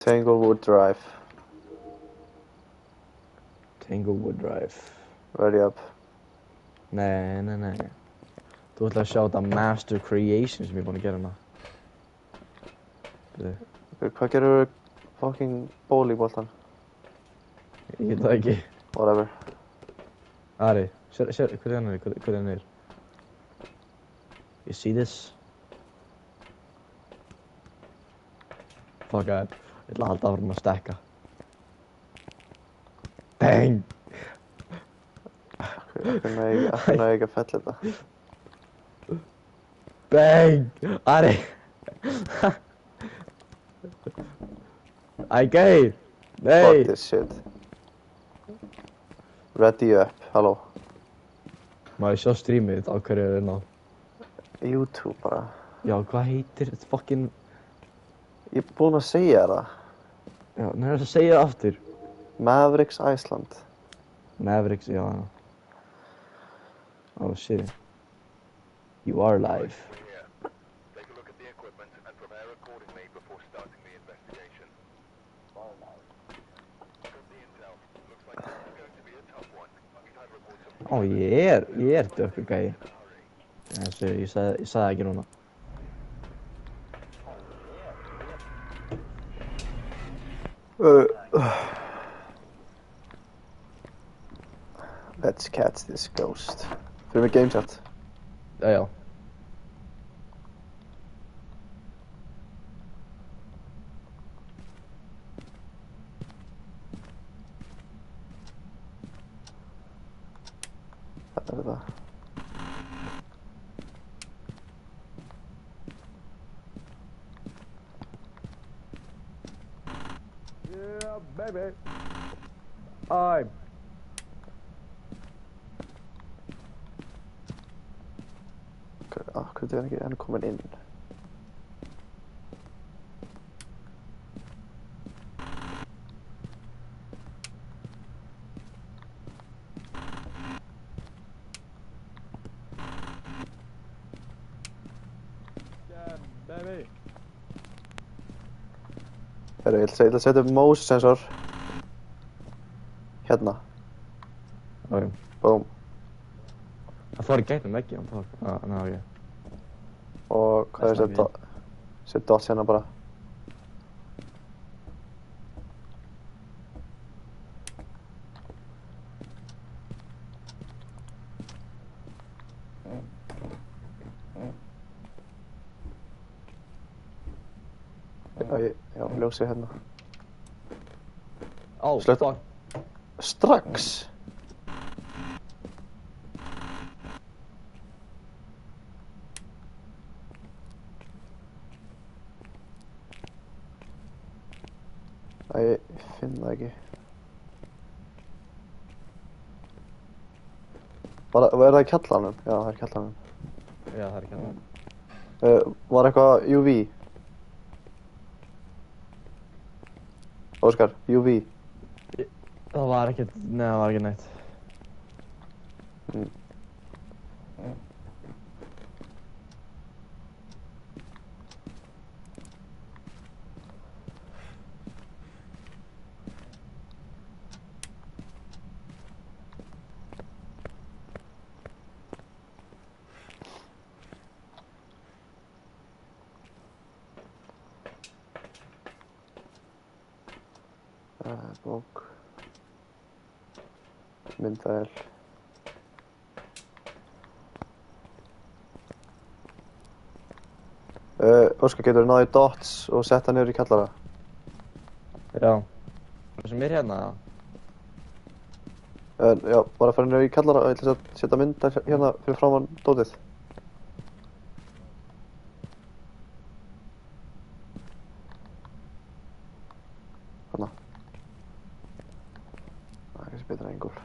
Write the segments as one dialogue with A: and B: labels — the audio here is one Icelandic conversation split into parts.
A: Tanglewood Drive.
B: Tanglewood Drive.
A: Ready up.
B: Nei. Þú ætlar að sjá þetta Master Creation sem ég er búinn að gera hana.
A: Hvað gerur fucking ból í boltan?
B: Ég get það ekki.
A: Whatever.
B: Ari, sér, hvað er hann er? You see this? Fuck that. Ég ætla að halda áfram að stekka. Bang!
A: Hvernig er ekki að fella þetta?
B: Bang! Ari! Æ, gæi! Nei!
A: Fuck this shit. Ready up, halló.
B: Má ég sjá streamið þitt á hverju er inn á?
A: YouTube bara.
B: Já, hvað heitir þetta fucking...
A: Ég er búinn að segja það.
B: Já, nefnir þess að segja það aftur.
A: Mavericks Iceland.
B: Mavericks, já. Oh shit. You are live.
C: Take a look at the equipment and prepare accordingly before starting the investigation. Got the intel. Looks like this is going to be a tough one. We've had reports of
B: Ó, ég er dökkur gæi. Ég sagði það ekki núna.
A: Let's catch this ghost. Fyrir mig game chat.
B: Já.
A: Þetta er þetta.
B: Yeah, baby. I'm.
A: Hvernig er hann ekki komin inn?
B: Yeah, baby.
A: Ég ætla að setja upp motion sensor. Hérna.
B: Ok.
A: Boom.
B: Það fór í gegnum veggi, hann fór. Ná, ok.
A: Og hvað er þetta? Set dots hérna bara. Já, ljósið hérna.
B: Ó,
A: Slökkt.
B: fuck.
A: Strax? Ég finn það ekki. Er það í kjallaranum? Já, það er í kjallaranum.
B: Já, það er ekki hann.
A: Var eitthvað UV? Óskar, UV?
B: Það var ekkert, nei, það var ekki neitt.
A: Bók. Myndavél. Óskar, getur þú náðið dots og sett það niður í kjallara?
B: Já. Það sem er hérna?
A: Já, bara fara niður í kjallara og ég ætla að setja mynda hérna fyrir framan dótið. Þarna. Það er kannski betur en engul.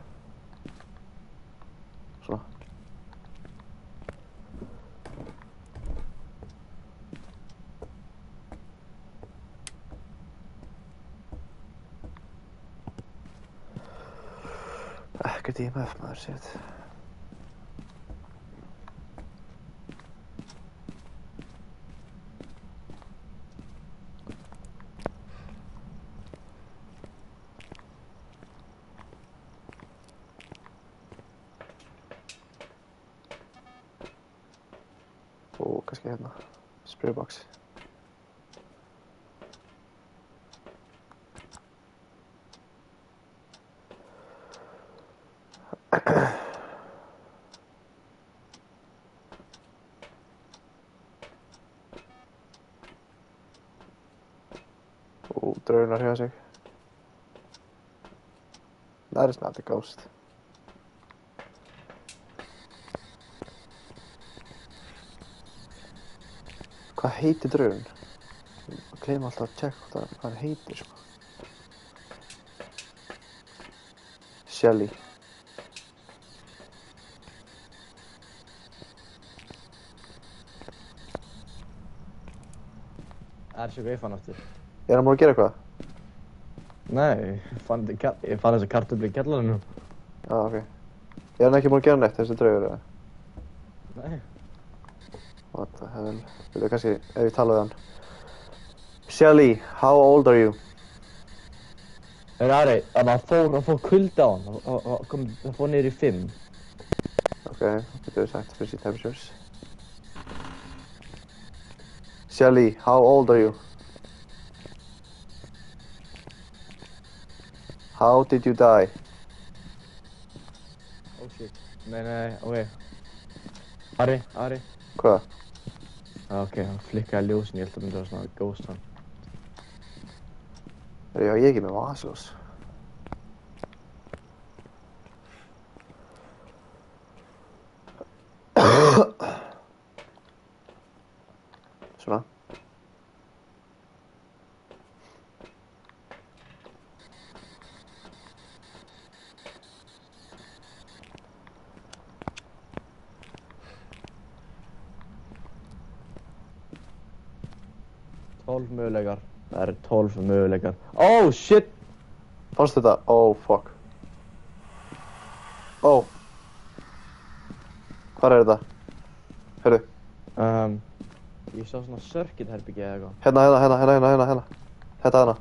A: Svona. Ekkert IMF maður, shit. kannski hérna. Spraybox. Draugun að hreyfa sig. That is not a ghost. Hvað heitir draugun? Ég gleymi alltaf að checka hvað hann heitir, sko. Shelly.
B: Það svo hvað ég fann aftur.
A: Er hann búinn að gera eitthvað?
B: Nei, ég fann þessa kartöflu í kjallarinu.
A: Ok. Er hann ekki búinn að gera neitt, þessi draugur, eða?
B: Nei.
A: What the hell? Viltu kannski, ef ég tala við hann. Shelly, how old are you?
B: Ari, hann fór kulda á hann. Það fór niður í 5.
A: Ok, þetta er sagt freezing temperatures. Shelly, how old are you? How did you die?
B: Oh shit. Nei, ok. Ari.
A: Hvað?
B: Ok, hann flikkaði ljósin, ég held að það myndi vera svona ghost hann.
A: Já, ég ekki með vasaljós. Svona.
B: Möguleikar. Það eru 12 möguleikar. Oh shit!
A: Fannst þetta? Oh fuck. Oh. Hvar er þetta? Heyrðu.
B: Ég sá svona circuit herbyggi eða eitthvað.
A: Hérna. Þetta hana.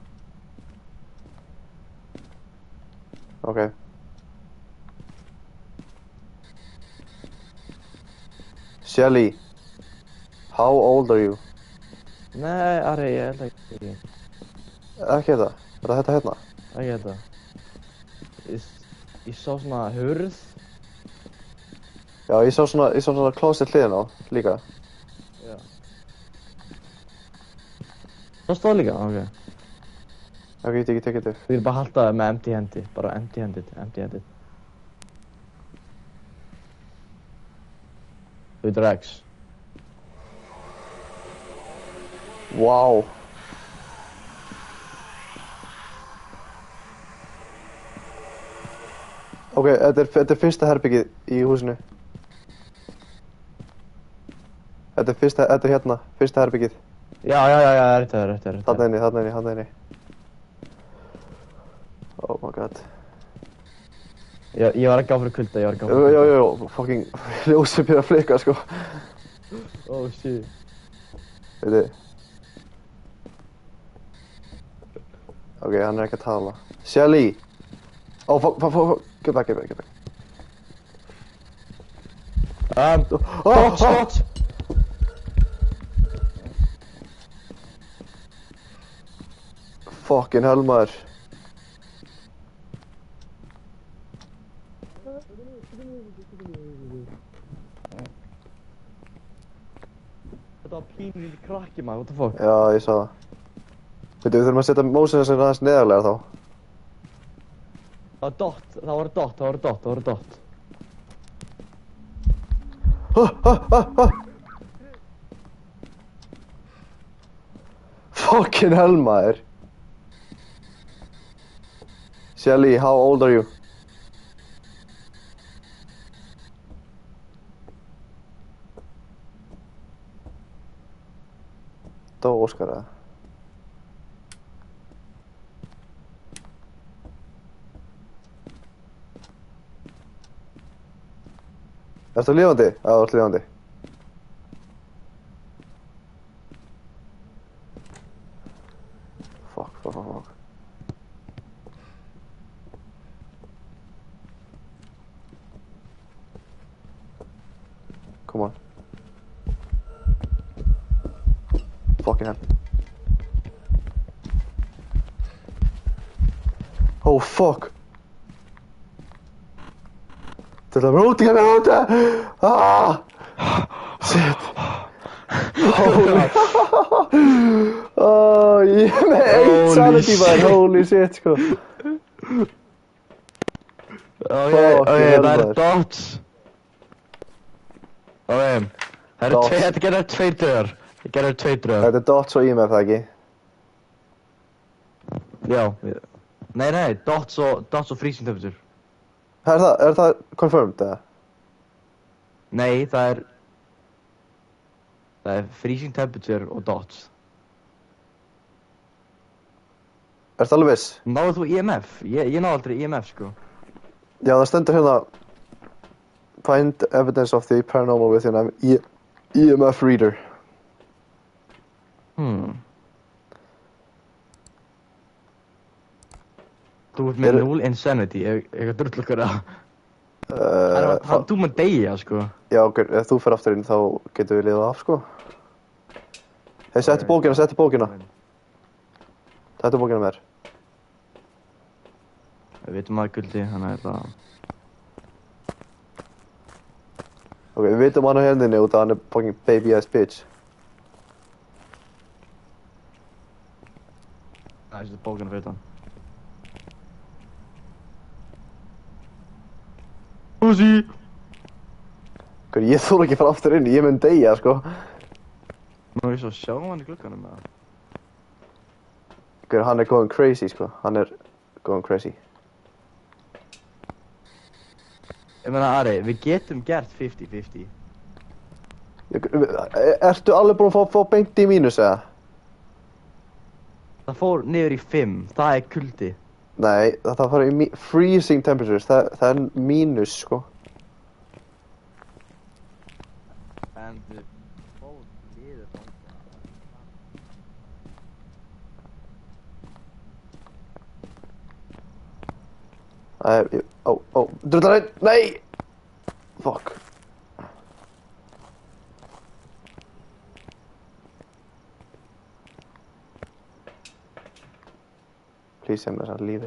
A: Ok. Shelly, how old are you?
B: Nei, Ari, ég held ekki.
A: Ekki þetta? Er þetta hérna?
B: Ekki þetta. Ég sá svona hurð.
A: Já, ég sá svona closet hliðin á, líka.
B: Já. Það stóð líka? Ok.
A: Ok, ég get ekki tekið þig.
B: Við erum bara að halda það með empty hendi. Bara empty handed. Þú veitur X.
A: Wow. Ok, þetta er fyrsta herbyggið í húsinu. Þetta er hérna, fyrsta herbyggið.
B: Já, það er rétt.
A: Þarna inni. Oh my god.
B: Ég var ekki á fyrir kulda,
A: Jó, fucking ljósið byrja að flikka, sko.
B: Oh shit.
A: Veitu. Ok, hann er ekki að tala. Shelly! Oh, fuck. Get back.
B: Dodge!
A: Fucking hell, maður.
B: Þetta var pínlítið krakki maður, what the fuck?
A: Já, ég sá það. Veitu, við þurfum að setja motion sensor aðeins neðarlega þá.
B: Það var dot.
A: Fucking hell, maður. Shelly, how old are you? Dó Óskar eða? Ertu lifandi? Já, þú ert lifandi. Fuck. Come on. Fucking hell. Oh fuck. Det är ute, jag är ute! Ah! Shit. Holy. Oh, yeah, man. Sanity man, holy shit sko.
B: Okej,
A: Fucking
B: det
A: hell,
B: är
A: maður.
B: dots. Okej.
A: Dots.
B: Þetta gerir tveir döður. Þetta gerir tveir döður.
A: Þetta er dots og IMF, það ekki?
B: Já. Nei, dots og freezing temperature.
A: Er það confirmed, eða?
B: Nei, það er freezing temperature og dots.
A: Er það alveg viss?
B: Náðu þú EMF? Ég náðu aldrei EMF, sko.
A: Já, það stendur hérna Find evidence of the paranormal within an EMF reader.
B: Þú ert með 0 insanity, ég drull okkur að... Þú maður deyja, sko.
A: Já, ok, ef þú fer aftur inn þá getum við liðað af, sko. Hei, settu bókina. Settu bókina með þér.
B: Við vitum að guldi, þannig að það...
A: Ok, við vitum hann á hendinni út að hann er fucking baby ass bitch.
B: Það er bókina fyrir það. Pussy!
A: Ok, ég þóla ekki fara aftur inn, ég mun deyja, sko.
B: Nú er ég svo að sjá hann í glugganum með það.
A: Ok, hann er going crazy, sko. Hann er going crazy.
B: Ég meina, Ari, við getum gert 50-50.
A: Ertu alveg búinn að fá beint í mínus, eða?
B: Það fór niður í 5, það er kuldi.
A: Nei, það fara í freezing temperatures, það er mínus, sko.
B: En þið fór niður
A: Drullarinn, nei! Fuck. Please, ég með þessar lífi.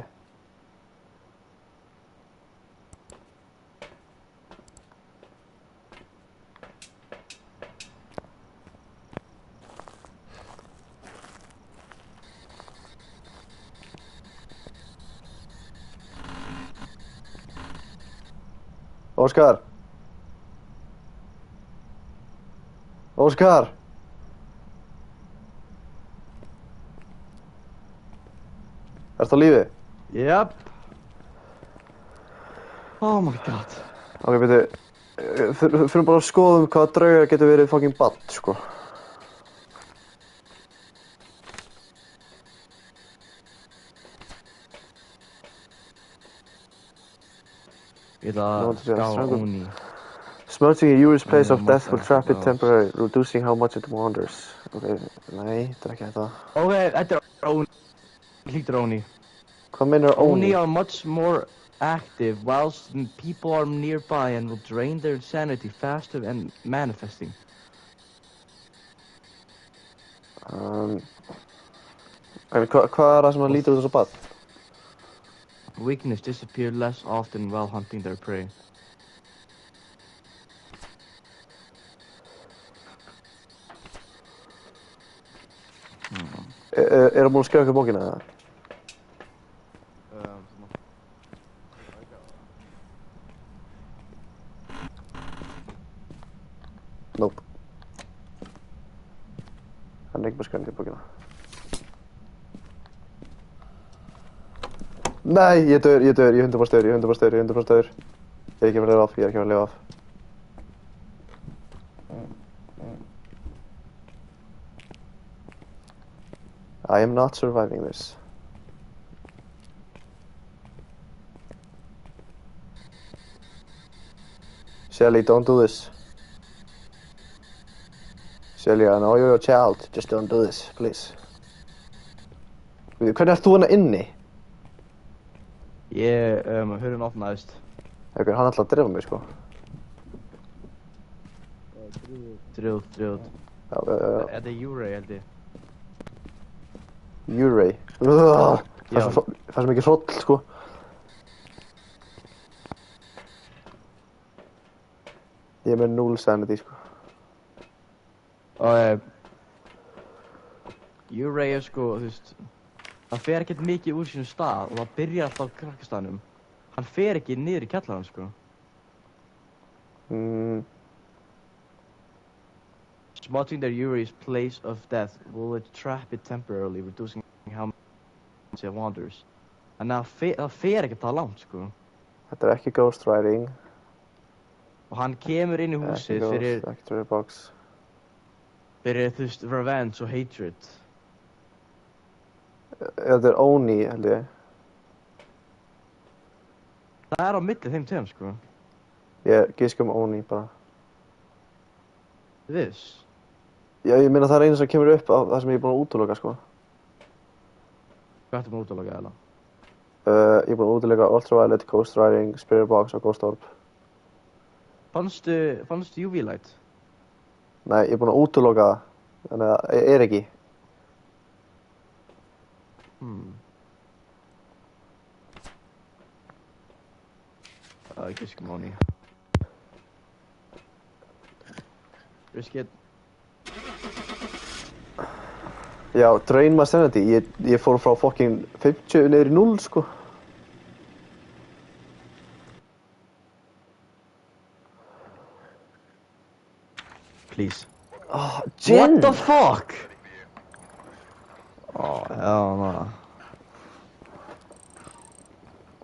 A: Óskar! Óskar! Ertu á lífi?
B: Jep. Oh my god.
A: Ok, beti, fyrir bara að skoða hvaða draugar getur verið fucking ball, sko.
B: Ég ætla að ská Oni.
A: Smelting a Uri's place of death will trap it temporarily, reducing how much it wanders. Ok, nei, þetta er ekki þetta.
B: Ok, þetta er Oni. Hlýtur Oni.
A: Hvað meinar
B: Oni
A: Oni?
B: are much more active whilst people are nearby and will drain their insanity faster and manifesting.
A: En hvað er það sem hann lítur út þess að ball?
B: Weakness disappear less often while hunting their prey.
A: Er það búin að skrifa okkur bókina eða? Nope. Hann er ekki búin að skrifa okkur bókina. Nei, ég er 100% stöður. Ég er ekki að lifa af. I am not surviving this. Shelly, don't do this. Shelly, I know you're a child. Just don't do this, please. Hvernig ert þú hérna inni?
B: Hurðin opnaðist.
A: Ok, hann ætlaði að drefa mig, sko.
B: Drjóð.
A: Já,
B: Þetta er Júrei, held ég.
A: Uray. Það er svo mikið hroll, sko. Ég er með 0 sanity, sko.
B: Og Uray er sko, þú veist, hann fer ekkert mikið úr sínum stað og það byrjar alltaf á krakkastaðnum. Hann fer ekki niður í kjallarann, sko. Spotting their Uray's place of death will trap it temporarily, reducing how much it wanders. En það fer ekkert það langt, sko.
A: Þetta er ekki ghost riding.
B: Og hann kemur inn í húsið fyrir, þú veist, revenge og hatred.
A: Þetta er Oni, held ég.
B: Það er á milli þeim tveim, sko.
A: Ég giska Oni, bara.
B: Viss?
A: Já, ég meina það er einu sem kemur upp á það sem ég er búinn að útiloka, sko.
B: Hvað ertu búinn að útiloka, eða?
A: Ég er búinn að útiloka Ultraviolet, Ghost Riding, Spirit Box og Ghost Orb.
B: Fannstu UV light?
A: Nei, ég er búinn að útiloka það. Þannig að það er ekki.
B: Það er ekki skumóni. Riskit.
A: Já, Drain My Sanity. Ég fór frá fucking 50 niður í 0, sko.
B: Please.
A: Oh, Jinn!
B: What the fuck? Oh, hell no.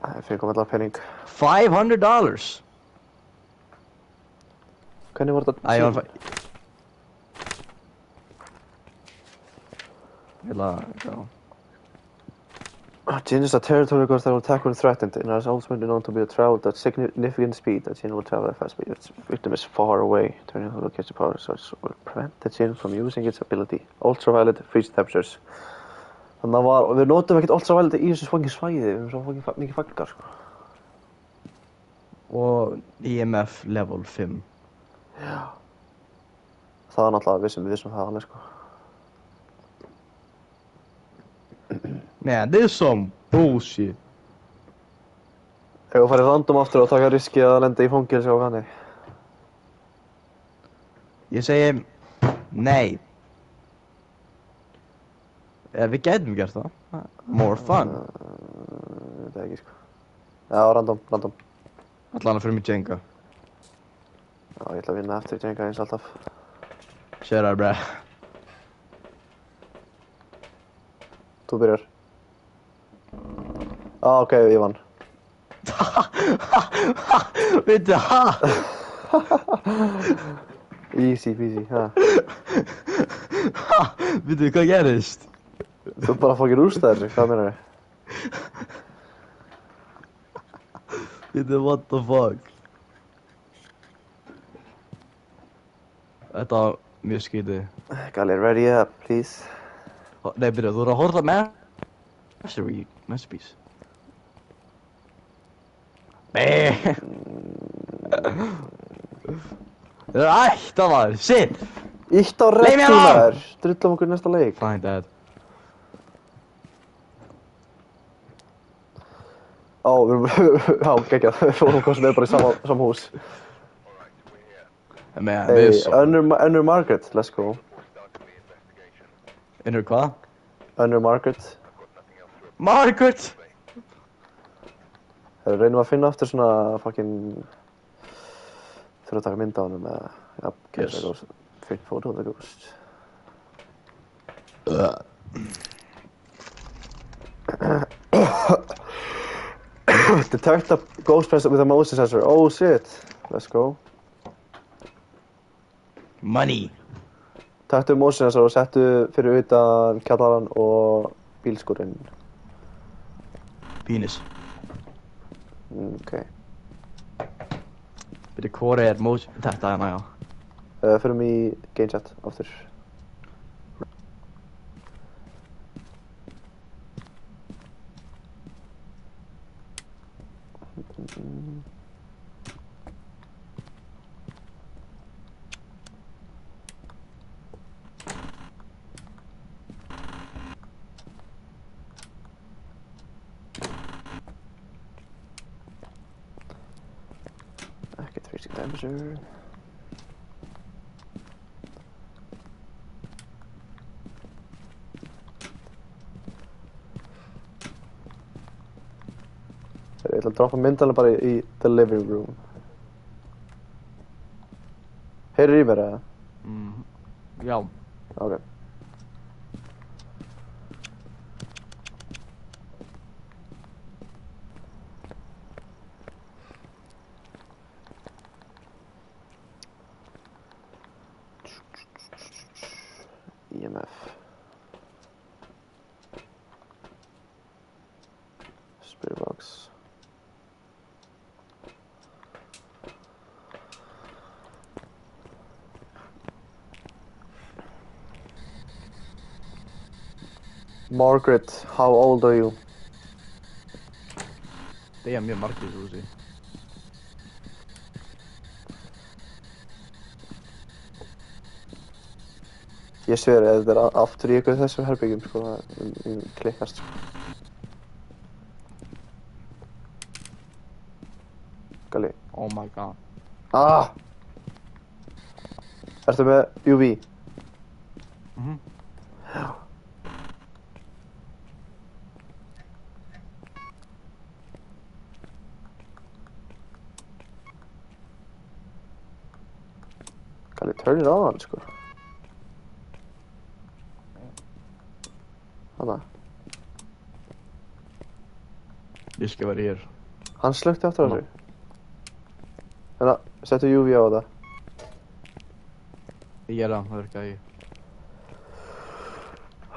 A: Ég fekk allar penning.
B: $500.
A: Hvernig var þetta?
B: Æ, ég var
A: Jinn is a territory ghost that will attack when threatened and has also been known to be a travel at significant speed. That Jinn will travel at fast speed. Its victim is far away. Turning on location power source will prevent the Jinn from using its ability. Ultraviolet freeze temperatures. Þannig að við notum ekkert ultraviolet í þessu svangin svæði. Við erum svo mikið faggar, sko.
B: Og EMF level 5.
A: Já. Það var náttúrulega við vissum það alveg, sko.
B: Man, this is some bullshit.
A: Ef við farið random aftur og taka riski að lenda í fangilsi og kanni.
B: Ég segi nei. Við gætum gert það. More fun.
A: Ég veit ekki, sko. Já, random.
B: Allan að fyrir mig Jenga.
A: Já, ég ætla að vinna eftir Jenga eins alltaf.
B: Shut up, bro.
A: Þú byrjar. Ok, ég vann.
B: Veitu, ha?
A: Easy peasy, ha.
B: Veitu, hvað gerist?
A: Þú bara fucking rústaðir sig, hvað meinar þið?
B: Veitu, what the fuck? Þetta var mjög skrítið.
A: Galli, ready up, please.
B: Nei, byrja, þú voru að horfa Masterpiece. Nei. Það er ætta maður, shit.
A: Ítt á
B: Leið mér á!
A: rektunar. Drullum okkur í næsta leik.
B: Fine, dad.
A: Ó, við erum, já, geggjað. Við fórum hvað sem er bara í sama hús.
B: Men,
A: Hey, Unner Margaret, let's go.
B: Innur hvað?
A: Unner Margaret.
B: Margaret!
A: Þegar reynum að finna aftur svona fucking... Þurfa að taka mynd á honum eða... Já,
B: Yes.
A: það góðs. Finn photo of the ghost. Detect a ghost presence with a motion sensor. Oh shit. Let's go.
B: Money!
A: Taktu motion sensor og settu fyrir utan kjallarann og bílskúrinn.
B: Penis.
A: Ok.
B: Byrja, hvor er motion... Þetta er næja.
A: Förum í game chat aftur. Increasing temperature. Ég ætla að droppa myndalega bara í the living room. Heyrir í mér eða?
B: Já.
A: Ok. EMF. Spirit box. Margaret, how old are you?
B: Det är mjög markið í þessu húsi.
A: Ég sver að þetta er aftur í ykkur þessum herbyggjum sko, það klikkast sko. Galli.
B: Oh my god.
A: Ah! Ertu með UV? Já. Galli, turn it on sko. Hanna.
B: Ég skal vera hér.
A: Hann slökti aftur á sig. Þannig að settu UV á þetta.
B: Ég gera það virkaði ég.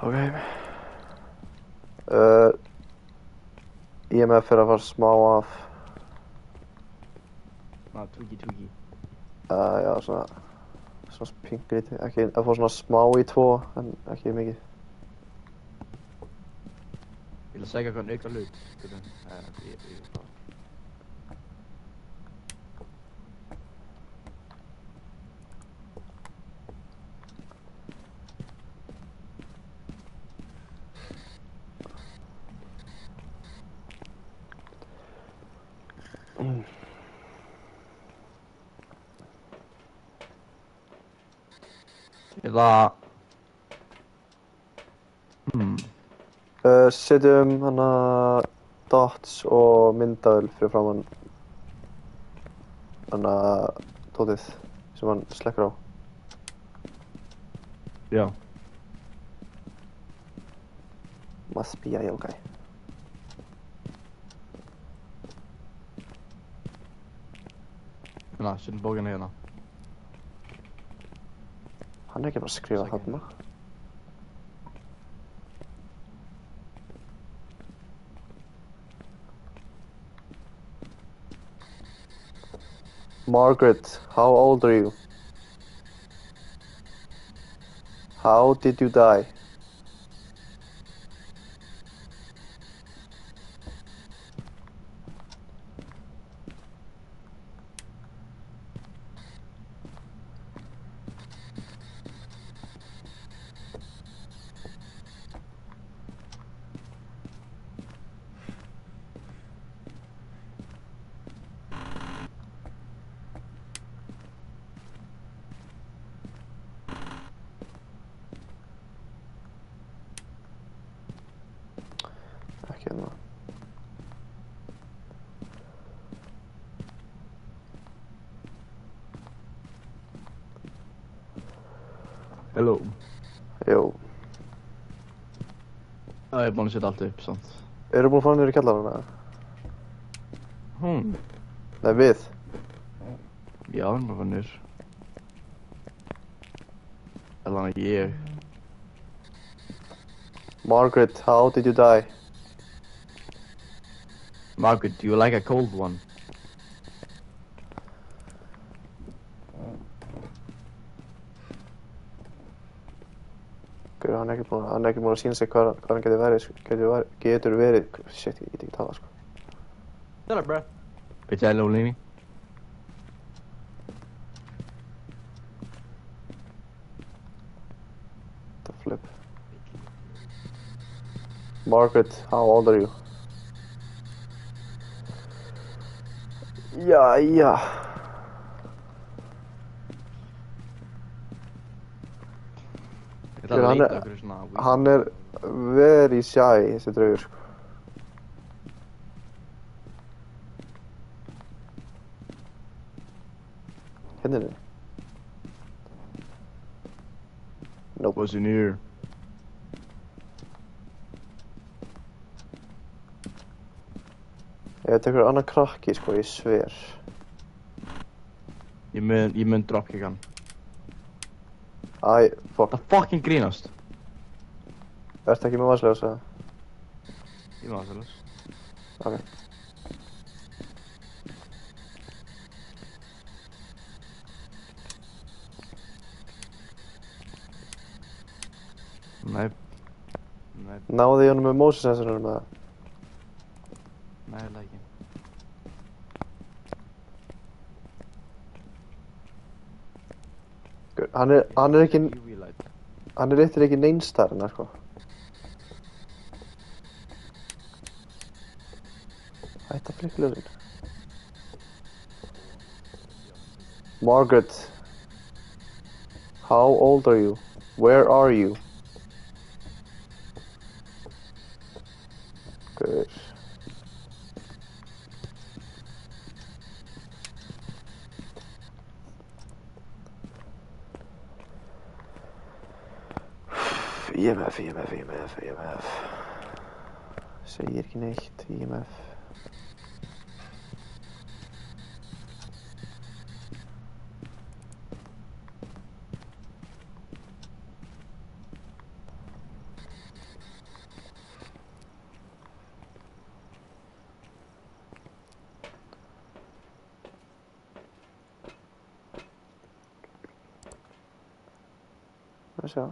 A: Ok. EMF fyrir að fara smá af.
B: Twiggy.
A: Já, svona pinglítið. Ekki, að fá svona smá í 2, en ekki mikið.
B: Ég vil segja hvað auka hlut. Eða...
A: Setjum hana dots og myndavél fyrir framann hana tótið sem hann slekkur á.
B: Já.
A: Must be a yokai.
B: Hérna, setjum bókina hérna.
A: Hann er ekki bara að skrifa þarna. Margaret, how old are you? How did you die? Ekki hérna.
B: Hello.
A: Jú.
B: Já, ég er búinn að setja allt upp, sant.
A: Eru búin að fara niður í kjallarana? Nei, við.
B: Já, ég er búinn að fara niður. Eller hann ég.
A: Margaret, how did you die?
B: Margaret, do you like a cold one?
A: Gauður, hann er ekki búin að sína sig hvað hann getur verið. Shit, ég get ekki tala sko.
B: Shut up, bro. Bitch, hello, Lenny.
A: The flip. Margaret, how old are you? Jæja.
B: Ég ætla að leita okkur svona
A: Hann er very shy, þessi draugur, sko. Hérna er hann. Nope.
B: What's in here?
A: Ef þetta er einhver annar krakki, sko, ég sver.
B: Ég mun dropkick hann.
A: Æ, fuck.
B: Það fucking grínast.
A: Ertu ekki með vanslega, sagði?
B: Ég má það.
A: Ok.
B: Nei.
A: Náði ég honum með Moses-sensorunum með það?
B: Nei, það ekki.
A: Hann er ekki,
B: UV light.
A: hann er eittir ekki neinstar hérna, sko. Hætta flikkljóðin. Margaret. How old are you? Where are you? Good. IMF. Segir ekki neitt, IMF. Hvað sjá?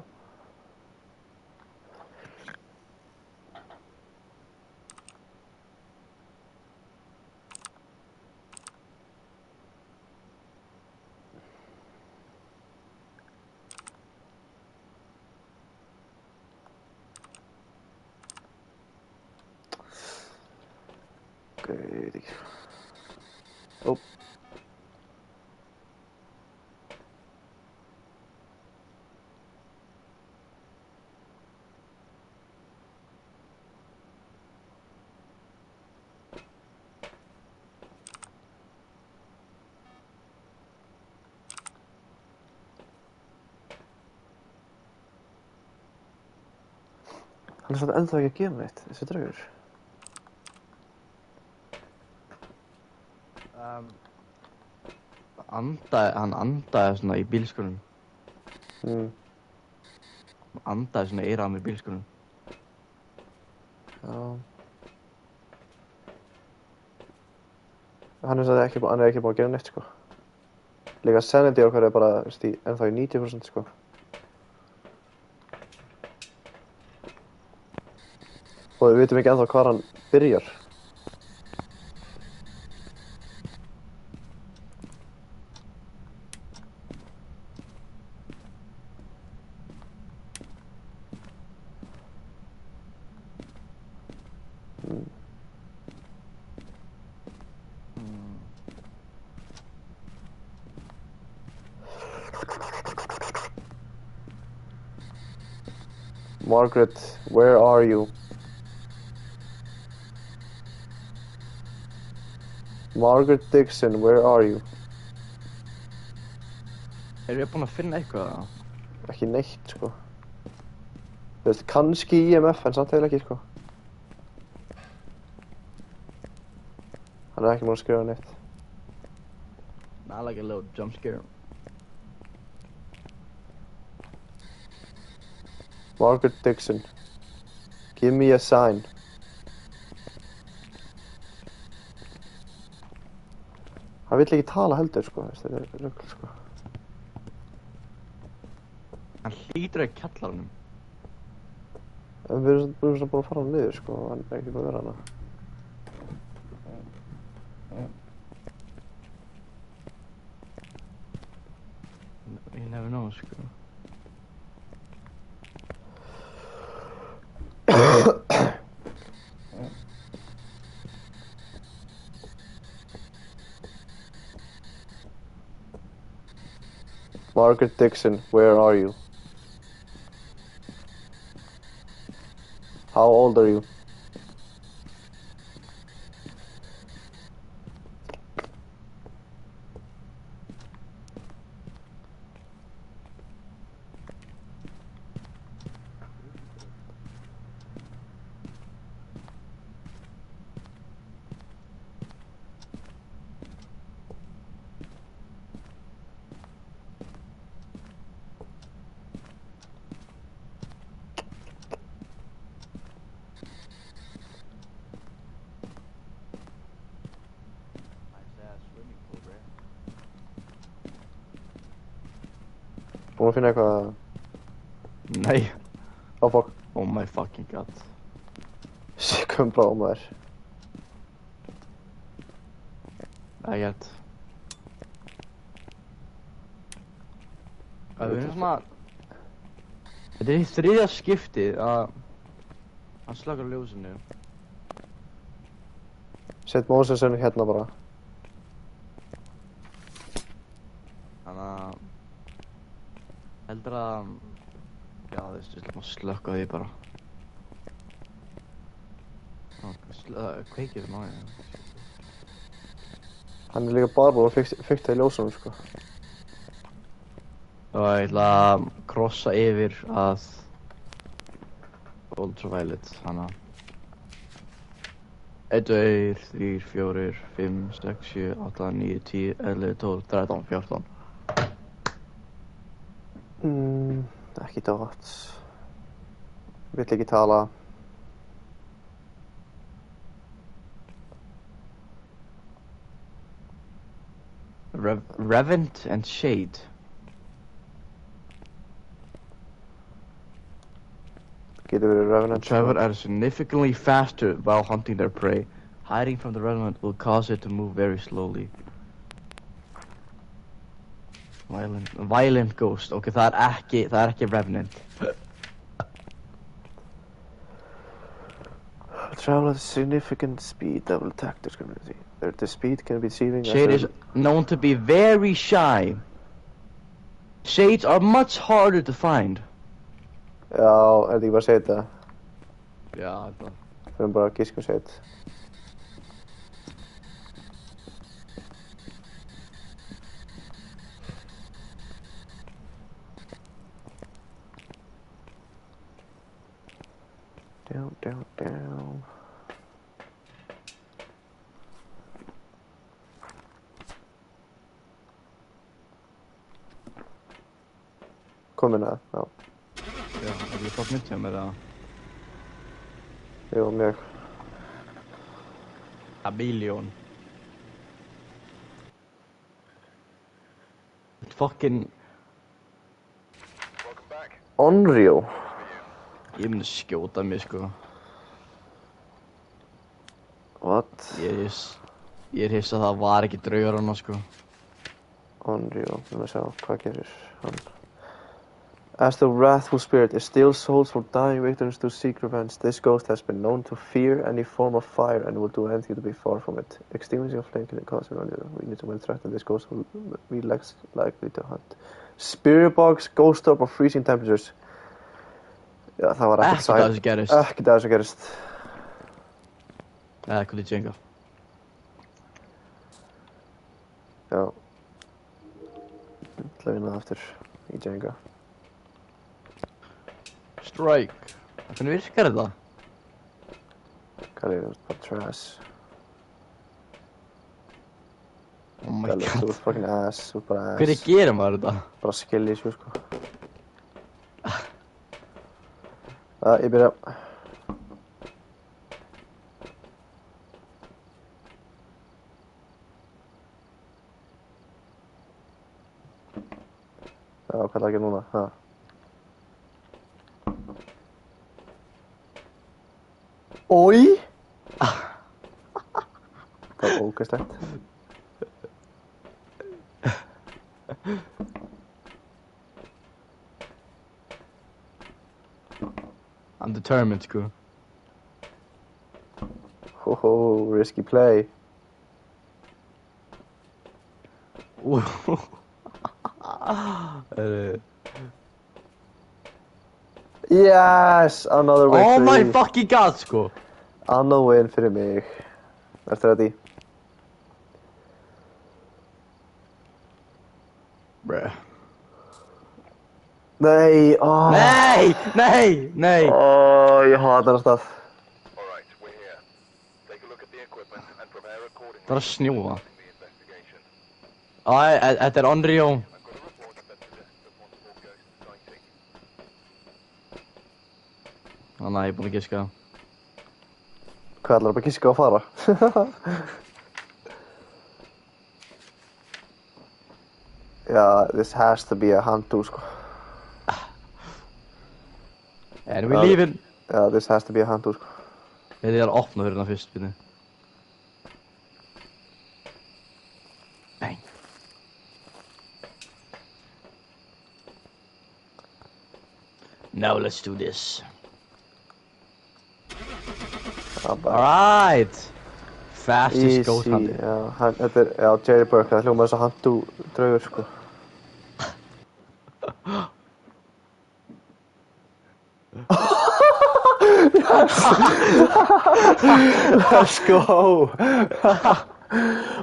A: Ok, ég veit ekki. Ó. Hann er samt ennþá ekki að gefa neitt, þessi draugur.
B: Hann andaði svona í bílskurnum. Andaði svona eyrað með bílskurnum.
A: Já. Hann er ekki búinn að gera neitt, sko. Líka sanity okkar er bara, veist, ennþá í 90%, sko. Og við vitum ekki ennþá hvar hann byrjar. Margaret, where are you? Margaret Dixon, where are you?
B: Erum við búin að finna eitthvað?
A: Ekki neitt, sko. Þú veist, kannski IMF, en samt eiginlega ekki, sko. Hann er ekki búinn að skrifa neitt.
B: I like a little jump scare.
A: Margaret Dixon, give me a sign. Hann vill ekki tala heldur, sko. Þetta er rugl, sko.
B: Hann hlýtur að kalla honum.
A: En við erum svona búin að fara hann niður, sko. Hann er ekki búin að vera hana.
B: You never know, sko.
A: Margaret Dixon, where are you? How old are you?
B: Nice ass swimming pool, bro.
A: Búin að finna eitthvað...
B: Nei.
A: Oh fuck.
B: Oh my fucking god.
A: Sikum blá maður.
B: Ekkert. Það er svona... Þetta er í þriðja skiptið að... Hann slökar ljósinu.
A: Sett Mósesson hérna bara.
B: Þannig að... Heldur að... Já, þú veist, við slum að slökka því bara. Kveikið þeim á því.
A: Hann er líka barbar og fyrkt í ljósunum sko.
B: Og ég ætla að krossa yfir að... Ultraviolet, hana. 1, 2, 3, 4, 5, 6, 7, 8, 9, 10, 11, 12, 13, 14.
A: Ekki dótt. Vill ekki tala.
B: Revent and Shade.
A: Getur verið Revenant.
B: Travel are significantly faster while hunting their prey. Hiding from the Revenant will cause it to move very slowly. Violent Ghost. Ok, það er ekki Revenant.
A: Travel at a significant speed that will attack this community. The speed can be deceiving.
B: Shade is known to be very shy. Shades are much harder to find.
A: Já, er þetta ekki bara að segja þetta?
B: Já, þetta.
A: Við erum bara að giska og segja þetta. Down. Komin að, já.
B: Já, er ég fått mitt hjá mér eða?
A: Jú, mjög.
B: Chameleon. Fucking...
C: Welcome back.
A: Unreal.
B: Ég myndi skjóta mig, sko.
A: What?
B: Ég er hissa að það var ekki draugar hana, sko.
A: Unreal. Við erum að sjá hvað gerir hann. As the wrathful spirit is still souls for dying victims to seek revenge, this ghost has been known to fear any form of fire and will do anything to be far from it. Extinguishing a flame can cause an unreal. We need to when threatened, this ghost will be less likely to hunt. Spirit box, ghost orb or freezing temperatures. Já, það var ekkert
B: Ekki það sem gerist.
A: Ekki það sem gerist.
B: Eða, hvað er Jenga?
A: Já. Ætla að vinna það aftur í Jenga.
B: Strike. Hvernig virkar þetta?
A: Hvað er það? Bara trash.
B: Oh my
A: Þú
B: god.
A: ert fucking ass, þú ert bara ass.
B: Hvernig gerir maður þetta?
A: Bara skill issue, sko. Ég byrja. Já, hvað er það að gera núna? Oj! Það var ógeðslegt.
B: I'm determined, sko.
A: Hoho, risky play. Yes! Another victory.
B: Oh my fucking god, sko.
A: Another win fyrir mig. Ertu ready?
B: Bruh.
A: Nei, åh.
B: Nei, nei, nei.
A: Åh, ég hata þennan stað.
C: Alright, we're here. Take a look at the equipment and prepare accordingly.
B: Það er að snjóa.
C: Starting the investigation.
B: Þetta er Unreal.
C: I've got a report that suggests a possible ghost sighting.
B: Nei, ég er búinn að giska.
A: Hvað ætlar bara að giska á að fara? Yeah, this has to be a hantu, sko.
B: And we leaving.
A: Yeah, this has to be a hantu, sko.
B: Ég er að opna hurðina fyrst, byrju. Bang. Now let's do this. Alright. Fastest ghost hunter.
A: Já, þetta er, já, Jerry Burke, það hljóma þess að hantu draugur, sko. Let's go!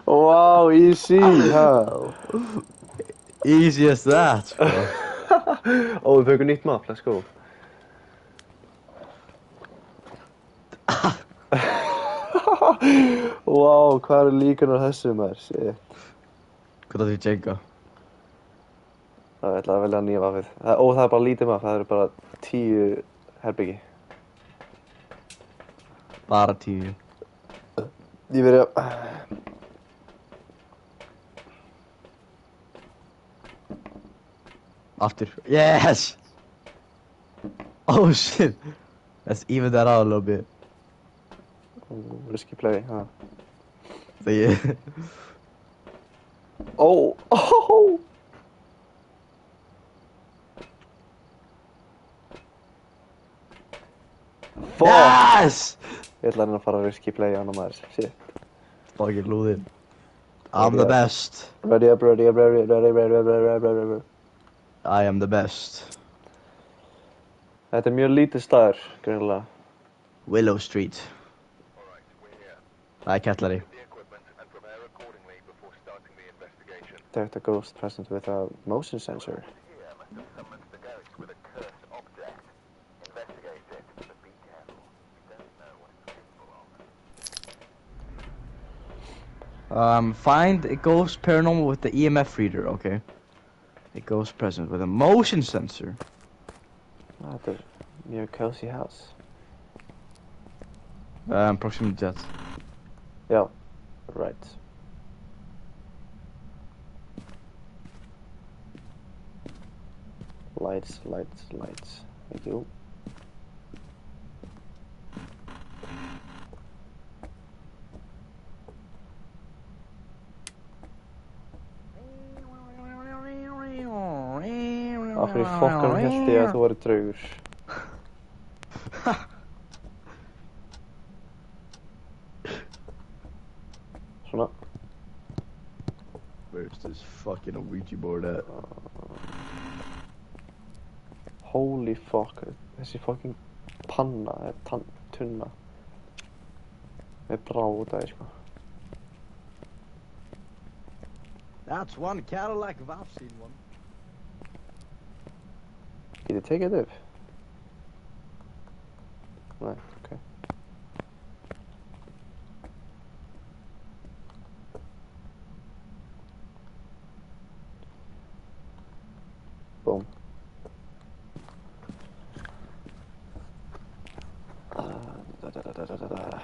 A: Wow, easy, huh?
B: Easy as that, bro.
A: Ó, við fengum nýtt map, let's go. Wow, hvað eru líkunar þessu, maður? Shit.
B: Hvað er því Jenga?
A: Það ætla að velja nýja vafið. Ó, það er bara lítið map, það eru bara 10 herbyggi.
B: Bara 10.
A: Ég verið að...
B: After. Yes! Oh shit! Let's even that out a little bit.
A: Risky play, huh?
B: So yeah.
A: Oh! Oh! Fuck!
B: Yes!
A: Ég ætla að reyna að fara risky play á hana maður, shit.
B: Fucking lúðinn. I'm the best.
A: Ready up, ready up, ready, ready, ready, ready, ready, ready, ready.
B: I am the best.
A: Þetta er mjög lítið staður, greinilega.
B: Willow Street.
C: Alright, we're here.
B: Það er kettlari.
C: The equipment and prepare accordingly before starting the investigation.
A: Detect a ghost present with a motion sensor.
C: Here must have summoned the ghost with a cursed object. Investigate it, but be careful. We don't know what it's capable of.
B: Find a ghost paranormal with the EMF reader, okay. A ghost present with a motion sensor.
A: Þetta er mjög cozy house.
B: Proximity jet.
A: Já, right. Lights, lights, lights. Thank you. Af hverju fokkanum hélt ég að þú væri draugur? Svona.
B: Where's this fucking Ouija board at?
A: Holy fuck. Þessi fucking panna, tunna. Með bráðaði, sko.
B: That's one Cadillac if I've seen one.
A: Get it, take it up. Right, okay. Boom. Da.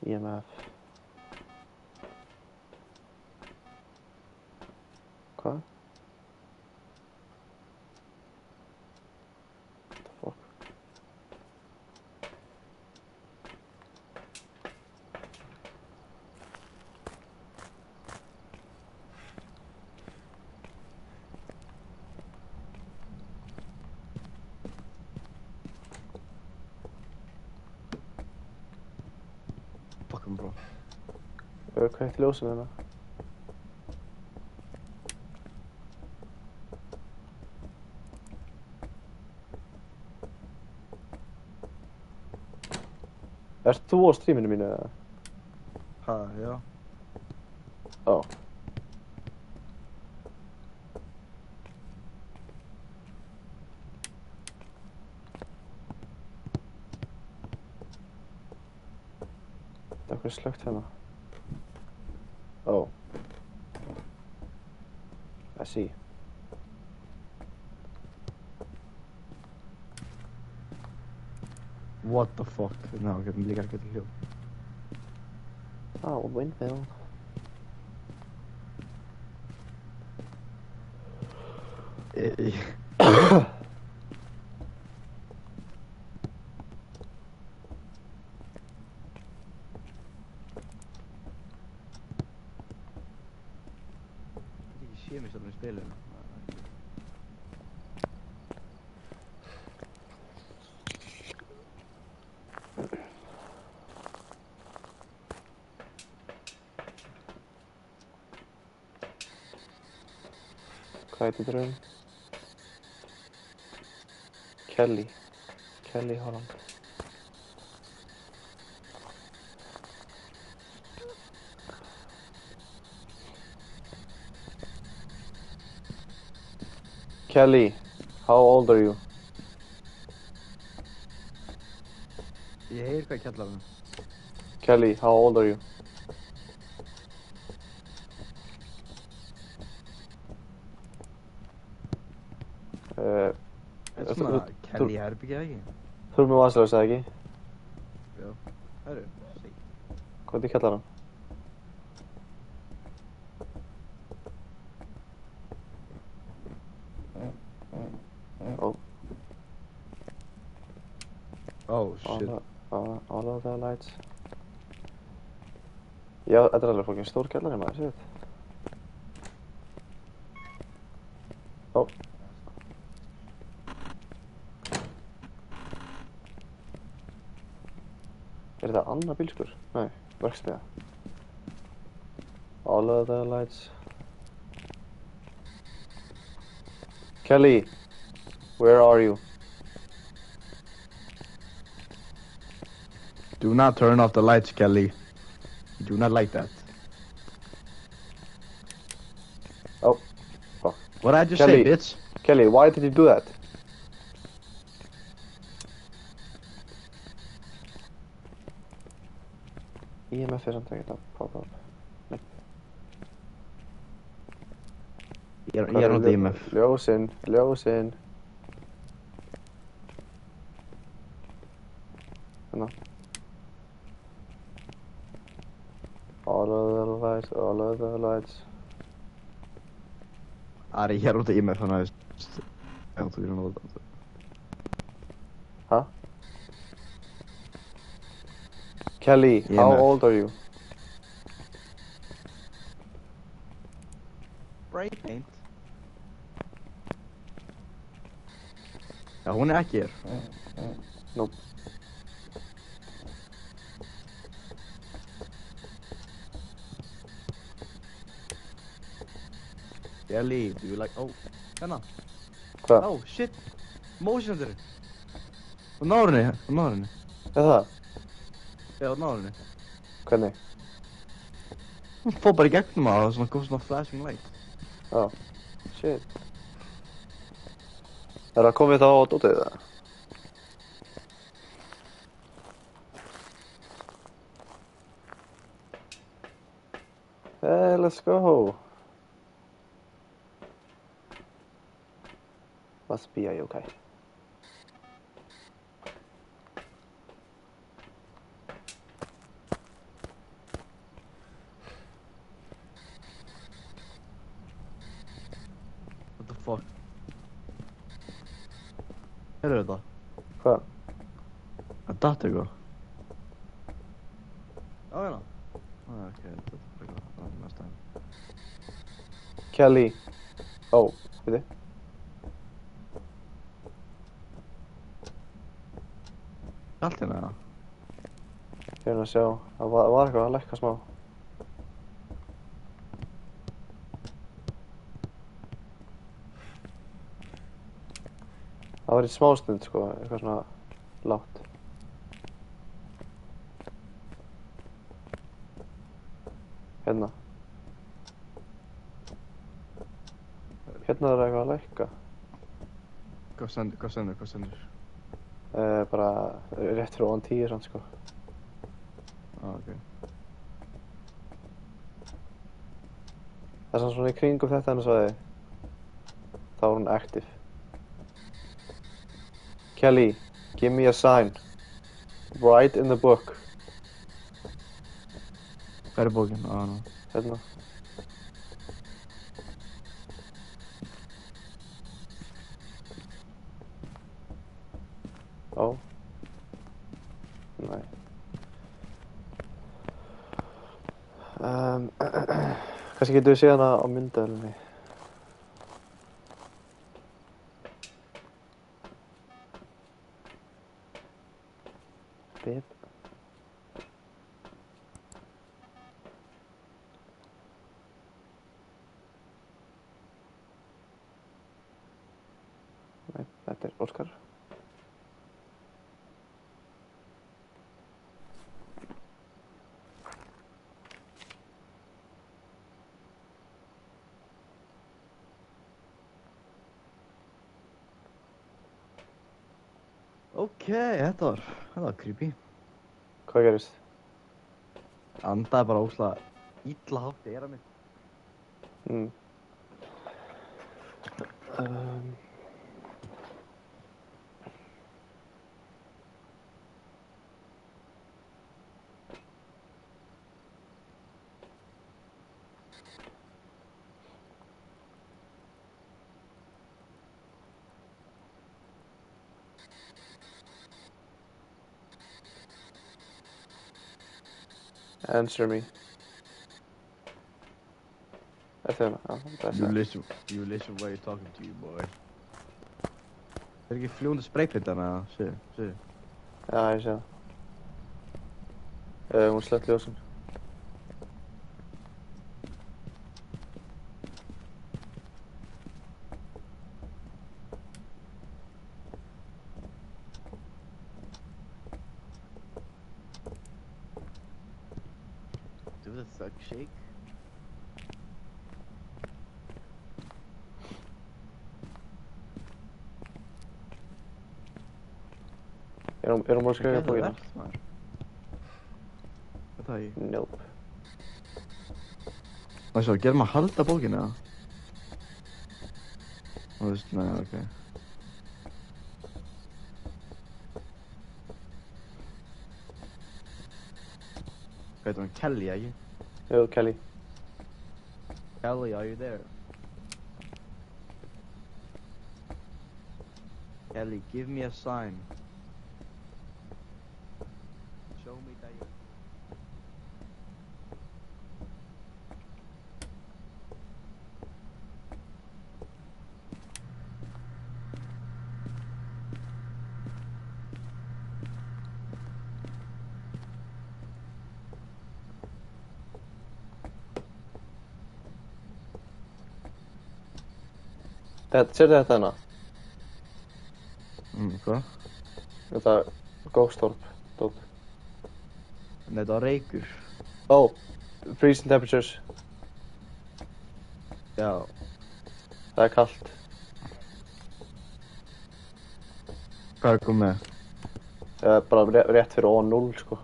A: EMF. Hvað? What the fuck?
B: Fucking bro.
A: Hvað er ljósið hérna? Ert þú á streaminu mínu eða?
B: Ha, já.
A: Já. Það er okkur slögt hérna. Oh. I see.
B: What the fuck? Ná, ok, mér líka ekki til hljóð.
A: Oh, windmill.
B: Ég sé mig sjálfur í spilinu.
A: Hvað heitir dröðum? Kelly. Kelly Holland. Kelly, how old are you?
B: Ég heyr hvað kallar hann.
A: Kelly, how old are you?
B: Þetta er svona Kelly herbyggja ekki?
A: Þú erum með vasalösa, eða ekki?
B: Já. Herru, sí.
A: Hvað þið kallar hann? Oh,
B: Oh, shit.
A: all of the lights. Já, þetta er alveg fólkið stór kjallari maður, séu þetta. Oh. Er þetta annar bílskur? Nei, verksmiða. All of the lights. Kelly, where are you?
B: Do not turn off the lights, Kelly. You do not like that.
A: Oh, fuck.
B: What did I just
A: Kelly.
B: say, bitch?
A: Kelly, why did you do that? EMF er samt ekkert að poppa upp.
B: Ég er á DMF.
A: Ljósinn, ljósinn. Hérna. All of the lights, all of the lights.
B: Ari, ég er á DMF, þannig að ég þú getur náttúrulega.
A: Huh? Kelly, how
B: EMF.
A: old are you?
B: Spray paint. Já, hún er ekki hér.
A: Nope.
B: Kelly, do you like... Oh, hérna.
A: Hvað?
B: Oh, shit. Motion under. Hún náður henni, hún náður henni.
A: Er það?
B: Já, hún náður henni.
A: Hvernig?
B: Hún fór bara í gegnum að það kom svona flashing light.
A: Já. Shit. Er það komið þá á dótið það? Hey, let's go. Must be okay.
B: What the fuck? Heyrðu þetta?
A: Hvað?
B: Það datt eitthvað. Já, hérna. Ok, þetta er bara eitthvað. Það er næsta enn.
A: Kelly. Oh, veitu.
B: Allt hérna, já.
A: Ég er að sjá. Það var eitthvað að lækka smá. Það var í smástund, sko. Eitthvað svona lágt. Hvernig er það eitthvað að lækka?
B: Hvað stendur?
A: Bara rétt fyrir ofan 10 samt sko.
B: Ok.
A: Það er svona í kringum þetta hennar svæði. Þá er hún active. Kelly, give me a sign. Write in the book.
B: Hvað er bókin? Ná.
A: Hérna. Ó. Nei. Kannski getur við séð hana á myndavélinni. Bib. Nei, þetta er Óskar.
B: Ok, þetta var creepy.
A: Hvað gerist?
B: Andaði bara óslega illa hátt í eyrað mitt.
A: Mm. Answer me. Ertu hérna? Já, það er það.
B: You listen while you're talking to you, boy. Er ekki fljúandi spraypindan eða? Sér.
A: Já, ég sé það. Hún slett ljósin.
B: Do the thug shake?
A: Er hún búin að skrifa bókina?
B: Hvað það ég?
A: Nope.
B: Það er svo, gerum að halda bókina eða? Þú veist, nei, ok. Hvað heitir hann? Kelly, ekki?
A: Jú, Kelly.
B: Kelly, are you there? Kelly, give me a sign. Show me that you...
A: Sérðu þetta hana?
B: Hvað?
A: Þetta Ghost Orb dót.
B: Nei, þetta var reykur.
A: Oh, freezing temperatures.
B: Já.
A: Það er kalt.
B: Hvað er komið?
A: Bara rétt fyrir ofan 0 sko.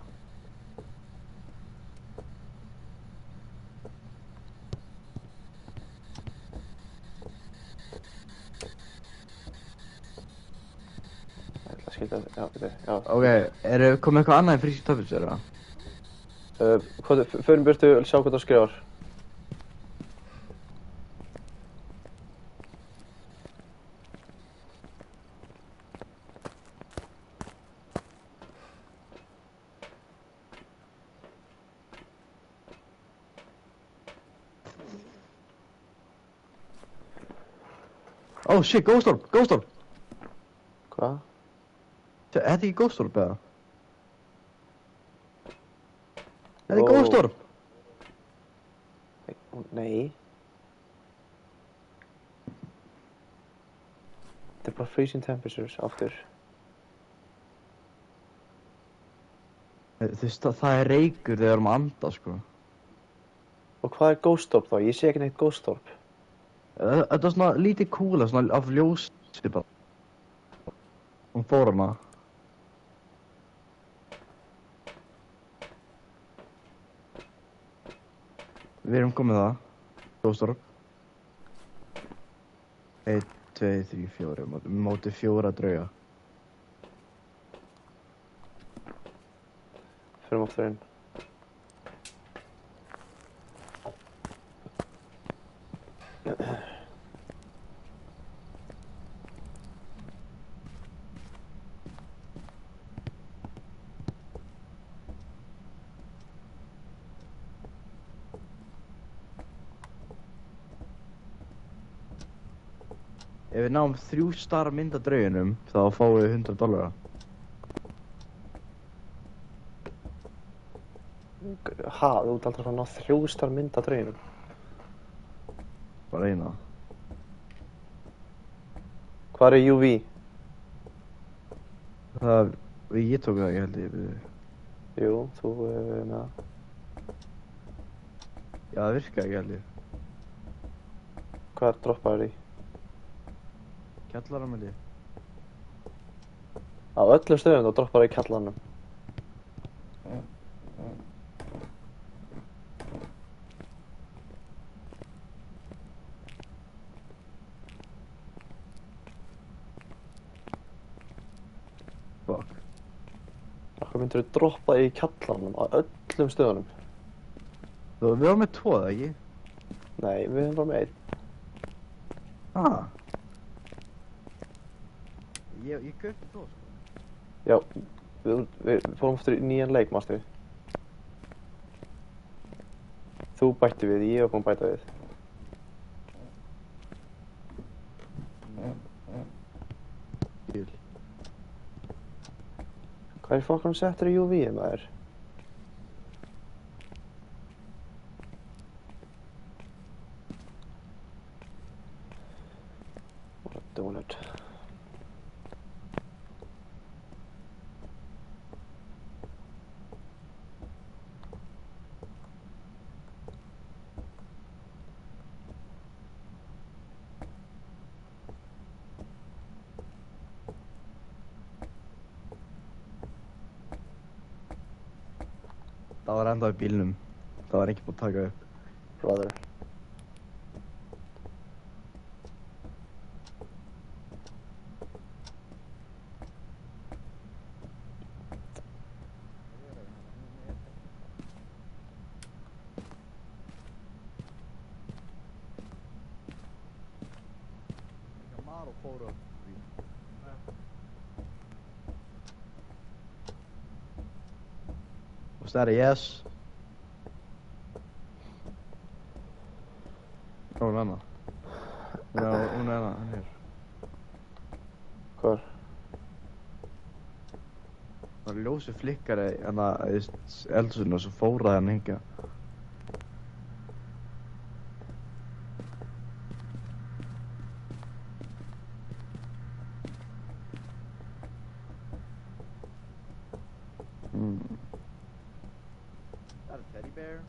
A: Já, já.
B: Ok, er komið eitthvað annað en freezing temperature eða?
A: Förum burtu og sjá hvað það skrifar.
B: Oh shit, Ghost Orb!
A: Hvað?
B: Þetta er ekki Ghost Orb eða? Þetta er
A: Wow.
B: Ghost Orb!
A: Nei. Þetta er bara freezing temperatures aftur.
B: Þú veist að það er reykur þegar við erum að anda, sko.
A: Og hvað er Ghost Orb þá? Ég sé ekki neitt Ghost Orb.
B: Þetta er svona lítið kúla, svona af ljósi bara. Hún fór hana. Við erum komið það. Góðstorp. 1, 2, 3, 4. Móti 4 drauga.
A: Förum aftur inn.
B: Ef við náum 3 star mynd af drauginum, þá fáum við $100.
A: Ha, þú ert aldrei að ná 3 star mynd af drauginum.
B: Bara eina.
A: Hvar er UV?
B: Ég tók það ekki held ég.
A: Jú, þú með það.
B: Já, það virkaði ekki held ég.
A: Hvað droppaður í?
B: Kjallarann held ég.
A: Á öllum stöðum þú droppaður í kjallanum.
B: Fuck.
A: Hvað myndir þú droppa í kjallanum á öllum stöðunum?
B: Við varum með 2, eða ekki?
A: Nei, við erum bara með 1.
B: Ah. Ég köpti 2, sko.
A: Já, við fórum aftur í nýjan leik, mástu við. Þú bætti við, ég var búinn að bæta við.
B: Til.
A: Hvað er fokkanum settur í UV, maður? What a donut.
B: Það var enda í bílnum. Það var ekki búið að taka upp.
A: Brother.
B: Model photo. Was that a yes? Hún er hana. Hún er hana, hann er.
A: Hvar?
B: Það var ljósi flikkari hana í eldhúsinu og svo fóraði hann hingað. Is that a teddy bear?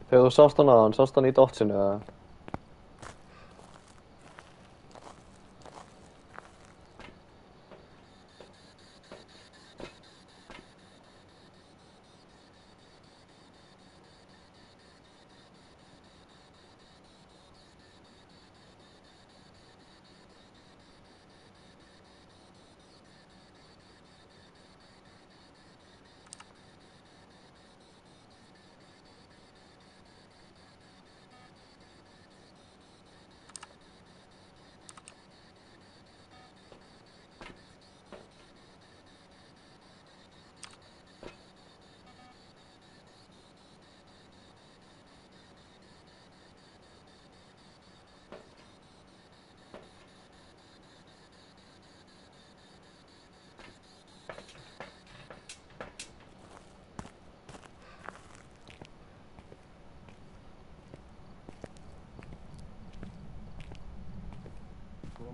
A: Þegar þú sást hann aðan, sást hann í dotsinu eða?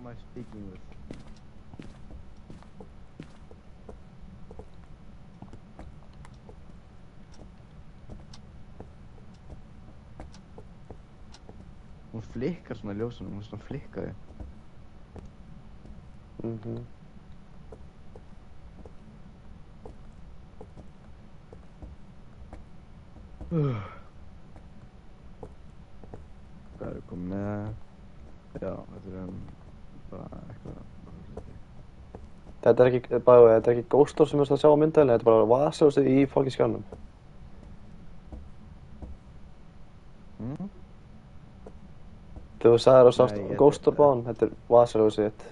B: am I speaking with? Hún flikkar svona ljósunum, hún svona flikkaði. Hvað er komið með? Já, þetta er bara eitthvað.
A: Þetta er ekki Ghost Orb sem við erum að sjá á myndinni, þetta er bara vasaljósið í fokkin skjánum. Þegar þú sagðir að sást Ghost Orb á hann, þetta er vasaljósið þitt.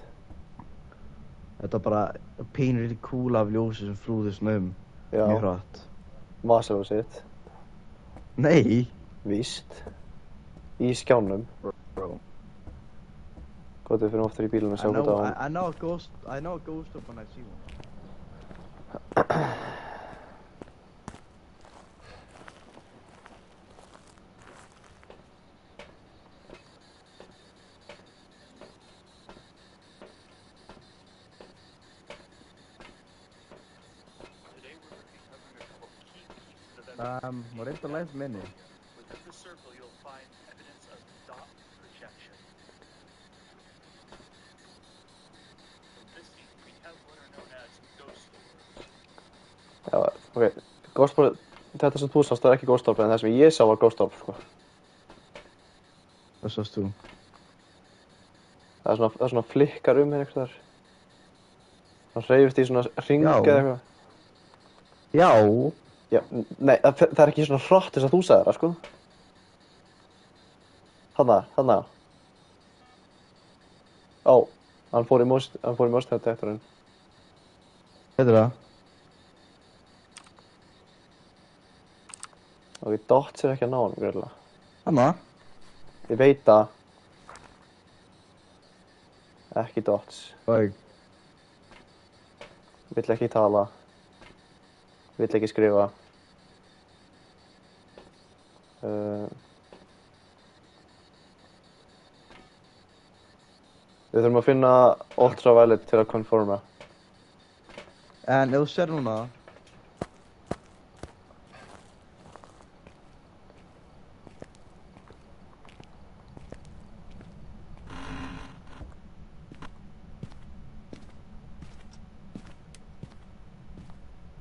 B: Þetta er bara pínur kúla af ljósi sem flúðist mjög hratt.
A: Vasaljósið þitt.
B: Nei!
A: Víst. Í skjánum.
B: Bro.
A: Góð, við fyrir aftur í bílunum og sjá hvað það á hann.
B: I know a ghost Orb when I see one. What is the last minute?
D: Within the circle, you'll find evidence of dot projection. From this scene, we have what are known as ghost orbs.
A: Já, ok. Ghost Orb, þetta sem þú sást er ekki Ghost Orb, en það sem ég sá var Ghost Orb, sko.
B: Hvað sást þú?
A: Það er svona flikkar hérna eitthvað þar. Það hreyfist í svona hring eða eitthvað.
B: Já.
A: Já, nei, það er ekki svona hratt eins og þú sagðir það, sko. Þarna. Ó, hann fór í motion-detektorinn.
B: Þetta er það?
A: Ok, dots er ekki að ná hann, greinlega.
B: Þarna?
A: Ég veit það. Ekki dots.
B: Like.
A: Vill ekki tala. Vill ekki skrifa. Við þurfum að finna ultraviolet til að konforma.
B: En ef þú sér núna.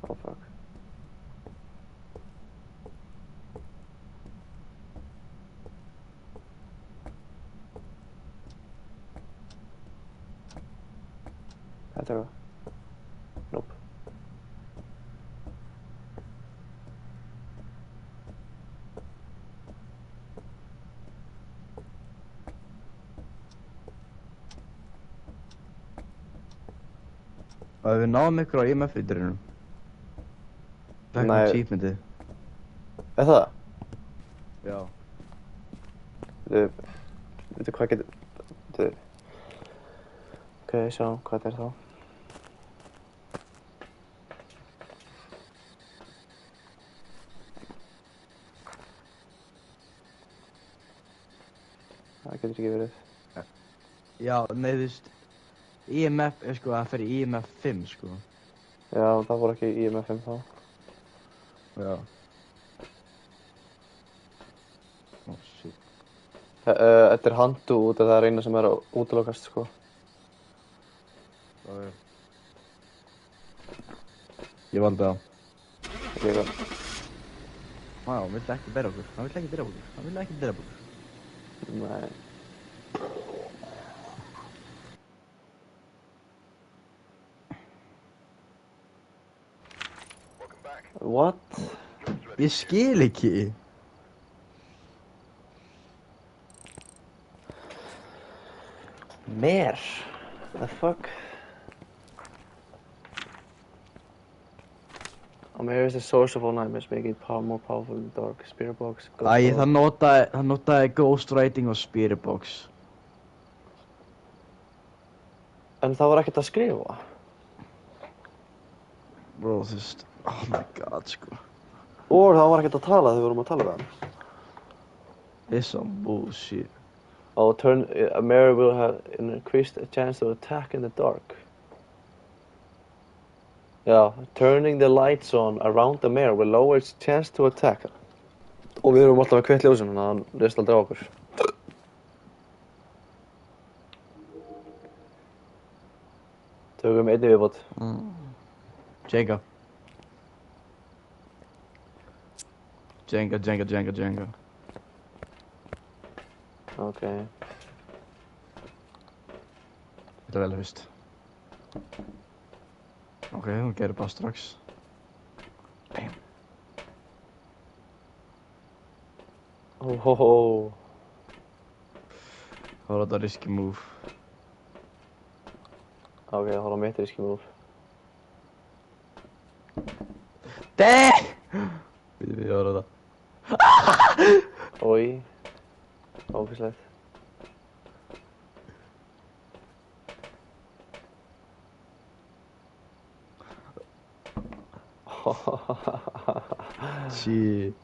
A: Oh fuck. Þetta er það. Nope.
B: Og við náum ykkur á IMF-ríturinum. Fekkum
A: Nei.
B: achievementið.
A: Er það?
B: Já.
A: Veitu hvað getur... Ok, sjá hvað þetta er þá. Það getur ekki verið.
B: Já, nei þú veist. IMF er sko að fer í IMF 5 sko.
A: Já, það voru ekki IMF 5 þá.
B: Já. Oh shit.
A: Þetta er handu út af það er eina sem er að útilokast sko.
B: Já. Ég valdi það.
A: Líka.
B: Hann vill ekki bera okkur.
A: Nei. What?
B: Ég skil ekki.
A: Mer? The fuck? Here is the source of all nightmares, making it more powerful than the dark. Spirit box.
B: Æ, það notaði ghostwriting og spirit box.
A: En það var ekkert að skrifa.
B: Bro, þú veist, oh my god, sko.
A: Og það var ekkert að tala þegar við vorum að tala við hann.
B: It's some bullshit.
A: Oh, a mirror will have an increased chance to attack in the dark. Já, turning the lights on around the mirror will lower its chance to attack. Og við erum alltaf með kveikt ljósin, þannig að hann reyst aldrei á okkur. Tökum einni viðbót.
B: Jenga. Jenga.
A: Ok.
B: Þetta er vel fyrst. Ok, hún gerir bara strax. Bam.
A: Oh.
B: Það var þetta risky move.
A: Ok, það var mitt riski move.
B: Við vorum þetta.
A: Oj. Ógæslegt.
B: Shit.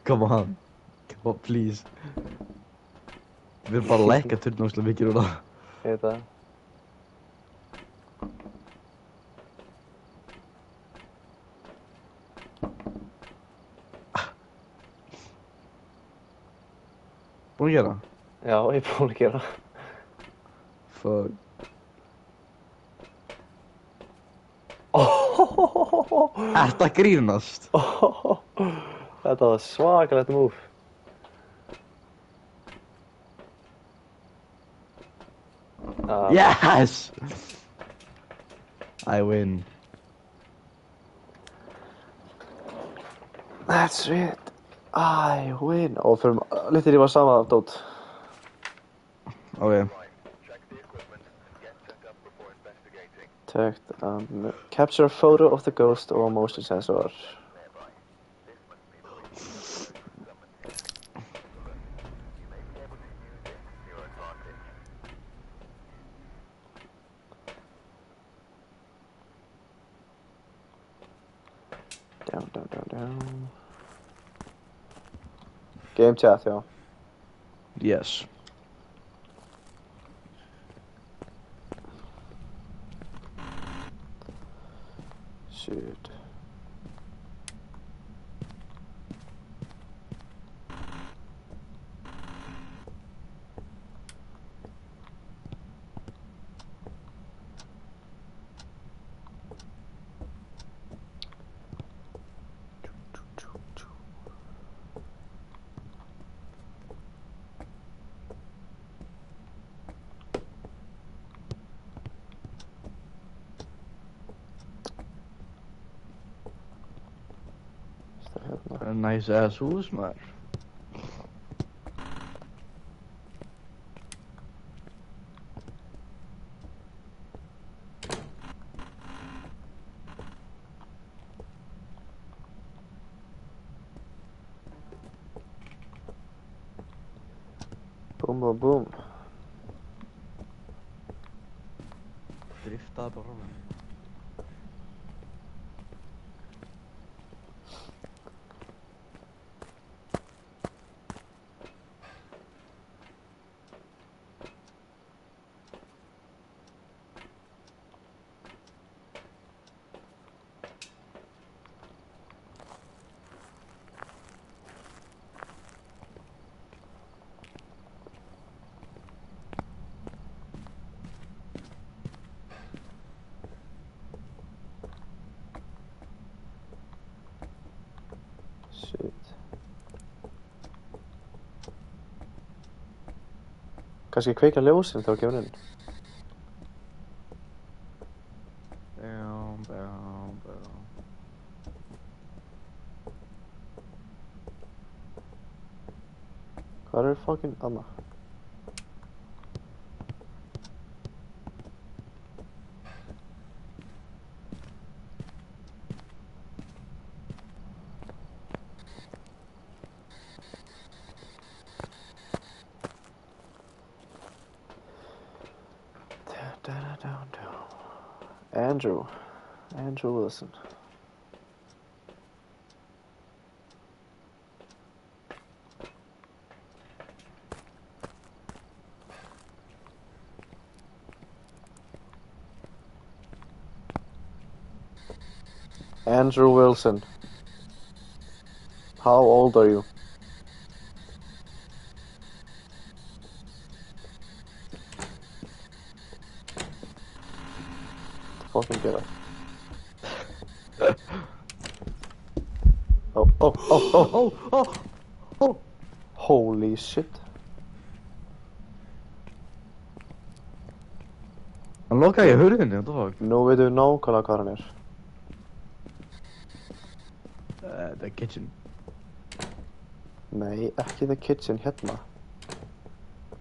B: Come on, please. Við erum bara að lækka turnámslega mikið núna.
A: Ég veit það.
B: Búin að gera?
A: Já, ég er búinn að gera.
B: Fuck. Ertu að grínast?
A: Þetta var svakalegt move.
B: Yes! I win.
A: That's it. I win. Og fyrir litir ég var sama dót.
B: Ok.
C: Check the equipment and get set up before investigating.
A: Checked. Capture a photo of the ghost or motion sensor.
C: Thereby, this must be the reason summoned here. You may be able to use it to your advantage.
A: Down. Game chat, já.
B: Yes.
A: Shit.
B: Een nice ass hús, maður.
A: Boom.
B: Driftaði bara frá mér.
A: Shit. Kannski kveika ljósin þá kemur inn.
B: Bam.
A: Hvað er fucking Anna? Down. Andrew Wilson. Andrew Wilson. How old are you? Fucking get up. Oh, oh, oh, oh!
B: Oh, oh, oh!
A: Holy shit.
B: Hann lokaði í hurðinni, what the fuck?
A: Nú veitum við nákvæmlega hvað hann er.
B: The kitchen.
A: Nei, ekki the kitchen, hérna.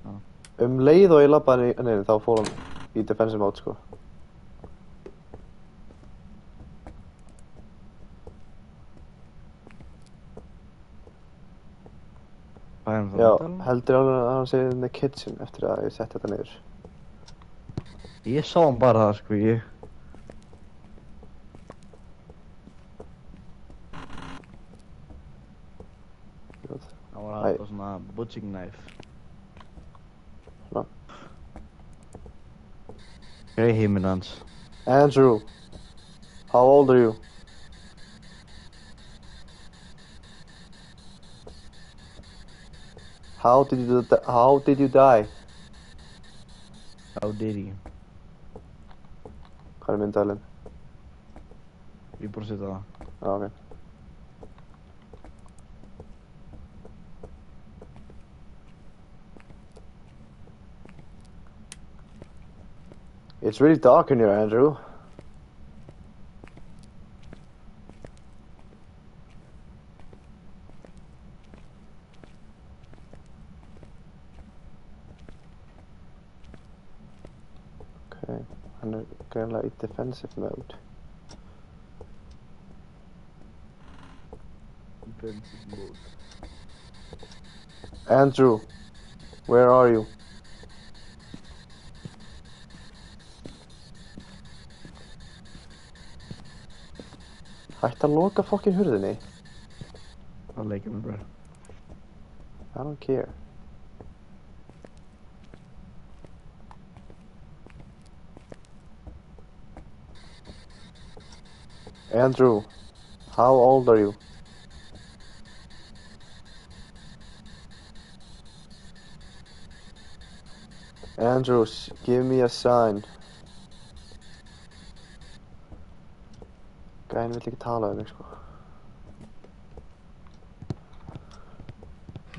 B: Já.
A: Leið og ég labbaði inn, þá fór hann í defensive mode, sko.
B: Hvað er hann
A: Já,
B: það?
A: heldur alveg að hann segir in the kitchen eftir að ég setti þetta niður.
B: Ég sá hann bara það, sko, ég...
A: Good.
B: Hann var alltaf svona butching knife.
A: Svona.
B: Grey heiminn hans.
A: Andrew, how old are you? How did you die?
B: How did he?
A: Hvað er myndalinn?
B: Ég er bara að setja það.
A: Já, ok. It's really dark in here, Andrew. Okay, hann er greinlega í defensive mode.
B: Defensive mode.
A: Andrew, where are you? Hætti að loka fucking hurðinni.
B: Það leikir mig bara.
A: I don't care. Andrew, how old are you? Andrew, give me a sign. Gæinn vill ekki tala við mig, sko.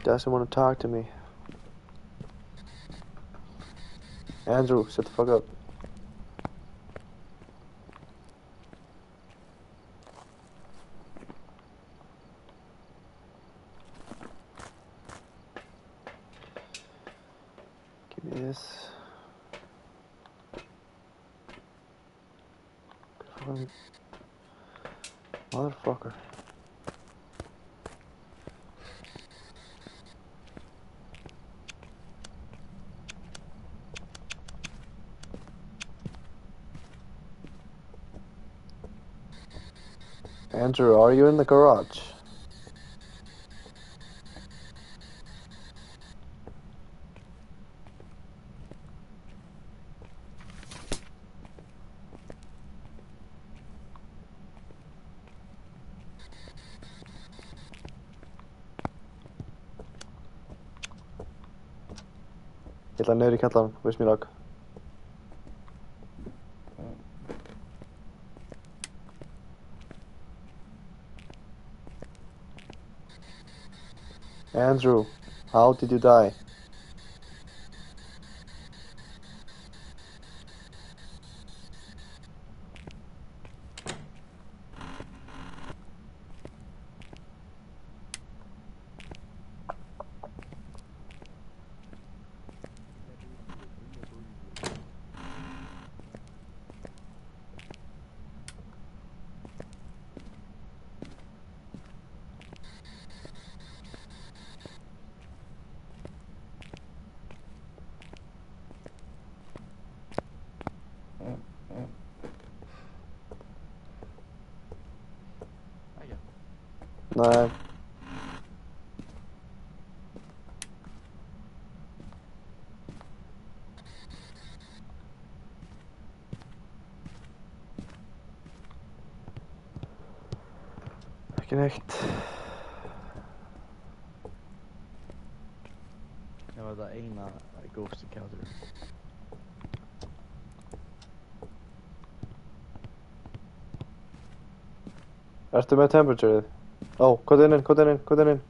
A: Doesn't want to talk to me. Andrew, shut the fuck up. Give me this. Fucking motherfucker. Andrew, are you in the garage? Ég ætla niður í kjallarann, veist mér lag. Andrew, how did you die? Nej. Ekki neitt.
B: Það var þetta eina ghost encounter.
A: Ertu með temperatureið? Ó, hvað inn?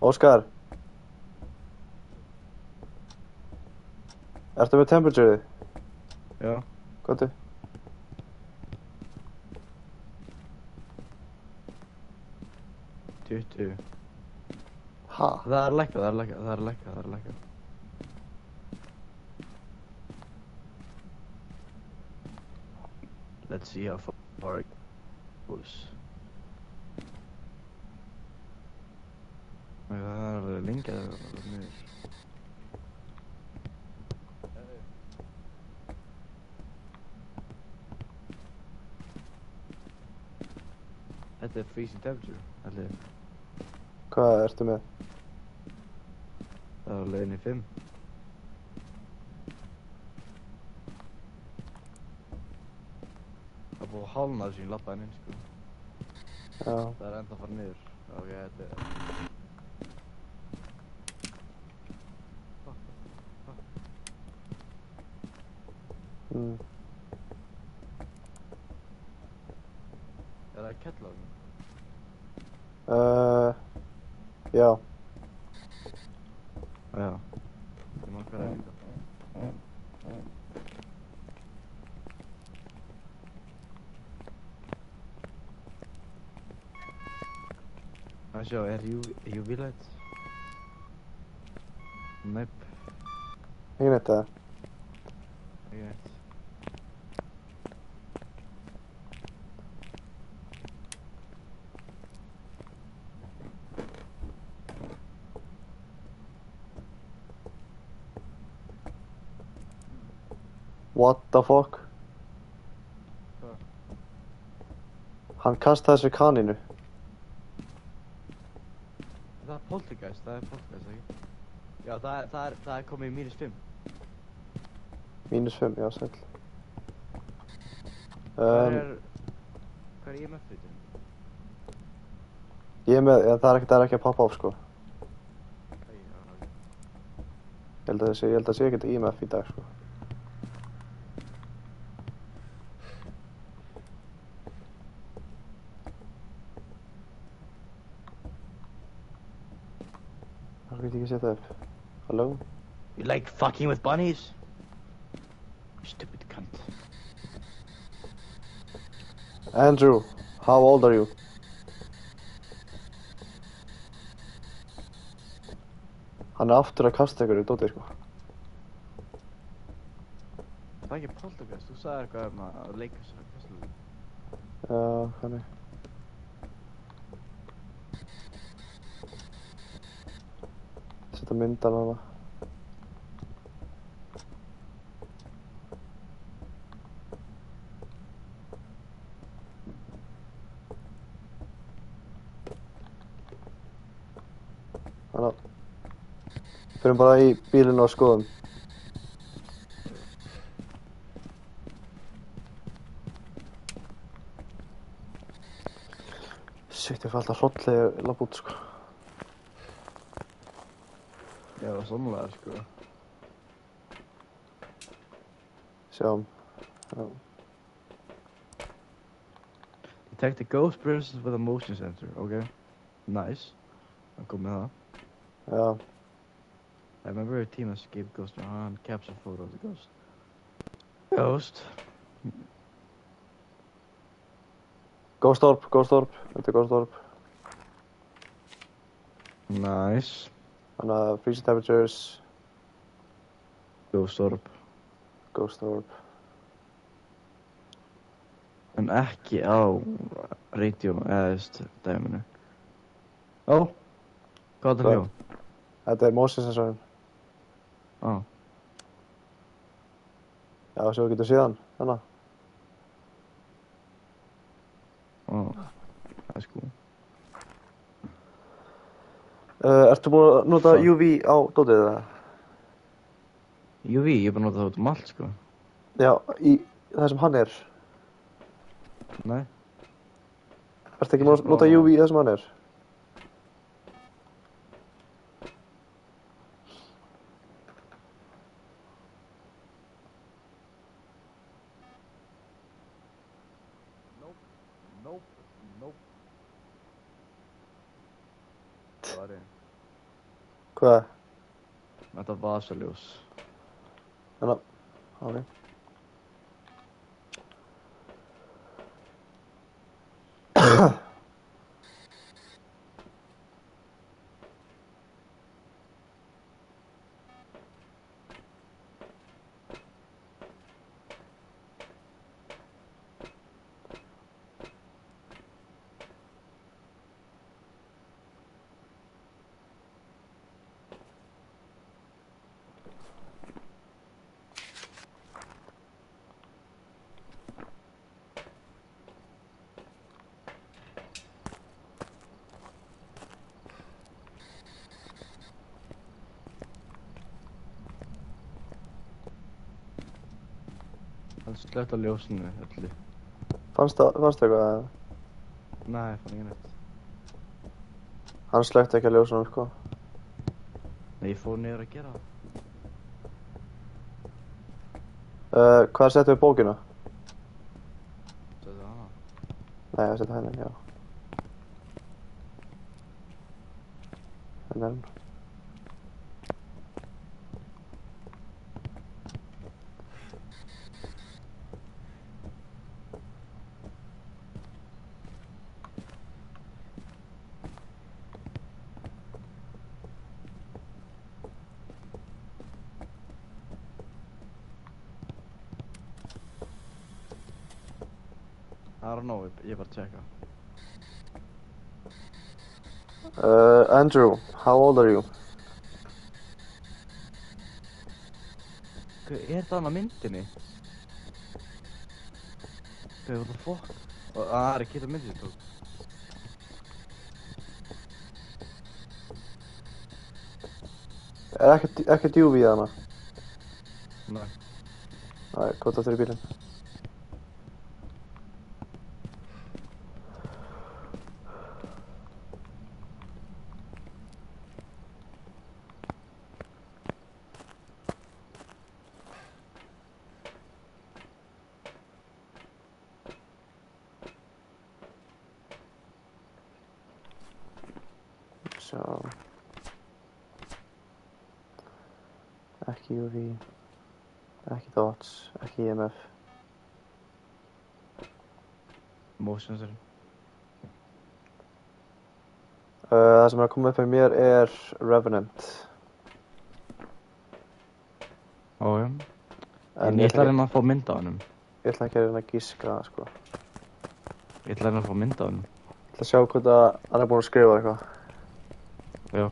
A: Óskar. Ertu með temperatureið?
B: Já.
A: Hvað
B: 20.
A: Ha?
B: Það er að lækka. Let's see how far it goes. Það er alveg lengi að það er niður. Þetta er freezing temperature, held ég.
A: Hvað ertu með?
B: Það var leiðin í 5. Það er búið að hálna þessu í labbaðin inn, sko.
A: Já.
B: Það er enda að fara niður. Ok, þetta er... Er það kettlaugn?
A: Já.
B: Já. Ég má hvað er líka. Það sjá, er UV light? Nepp.
A: Ekki neitt það.
B: Ekki neitt.
A: What the fuck?
B: Hvað?
A: Hann kastaði þessu kanínu.
B: Það er poltergeist, ekki? Já, það er komið í -5.
A: -5, já, sæll.
B: Hvað er IMF-vitinn?
A: Ég er með, það er ekki að poppa á, sko. Ég held að það sé ekkert IMF í dag, sko. Það get ekki setja upp. Hello?
B: You like fucking with bunnies? Stupid cunt.
A: Andrew, how old are you? Hann er aftur að kasta ykkur í dótið, sko.
B: Það er ekki poltergeist, þú sagði eitthvað að leika sér að kasta.
A: Já, þannig. Setja myndan hana. Þannig að förum bara í bílinn og skoðum. Shit, ég fæ alltaf hrolllega að labba út, sko.
B: Já, sannlega, sko.
A: Sjáum. Já.
B: Detect a ghost presence with a motion sensor, okay. Nice. Það kom með það.
A: Já.
B: I remember a team escaped ghost and capture photo of the ghost. Ghost.
A: Ghost orb. Þetta er Ghost orb.
B: Nice.
A: Þannig að freezing temperatures,
B: Ghost orb.
A: Ghost orb.
B: En ekki á radio eða dæminu. Ó. Hvað er það hjá?
A: Þetta er motion sensorinn.
B: Á.
A: Já, svo getur síðan. Þannig.
B: Ó. Það er sko.
A: Ertu búin að nota
B: Fuck.
A: UV á dótið eða?
B: UV, ég er bara að nota það út allt, sko.
A: Já, í það sem hann er.
B: Nei.
A: Ertu ekki
B: Ég
A: að
B: skal
A: nota
B: prófa
A: UV í það sem hann er?
B: Nope. Sorry.
A: Hvað?
B: Þetta vasaljós.
A: Þannig að, ok.
B: Hann slökkt á ljósinu öllu.
A: Fannstu eitthvað eða?
B: Nei, fann ekki neitt.
A: Hann slökkti ekki að ljósunum, sko.
B: Nei, ég fór niður að gera það.
A: Hvað settu við bókina?
B: Þetta er hana.
A: Nei, ég settu henni, já. Henni er hann.
B: I don't know, ég bara tjekka.
A: Andrew, how old are you?
B: Hvað, er það hann á myndinni? Hvað, what the fuck? Það er ekki þetta myndin tók.
A: Ekkert UV í hana?
B: Nei.
A: Nei, gott aftur í bílinn. Sjá. Ekki UV. Ekki dots. Ekki EMF.
B: Motion sensor.
A: Það sem er að koma upp með mér er Revenant.
B: Ójá.
A: En
B: Ég ætla að reyna að fá mynd á hennum.
A: Ég ætla ekki að reyna að gíska, sko.
B: Ég ætla að reyna að fá mynd á hennum.
A: Ég ætla að sjá hvort að hann er búinn að skrifa eitthvað.
B: Já.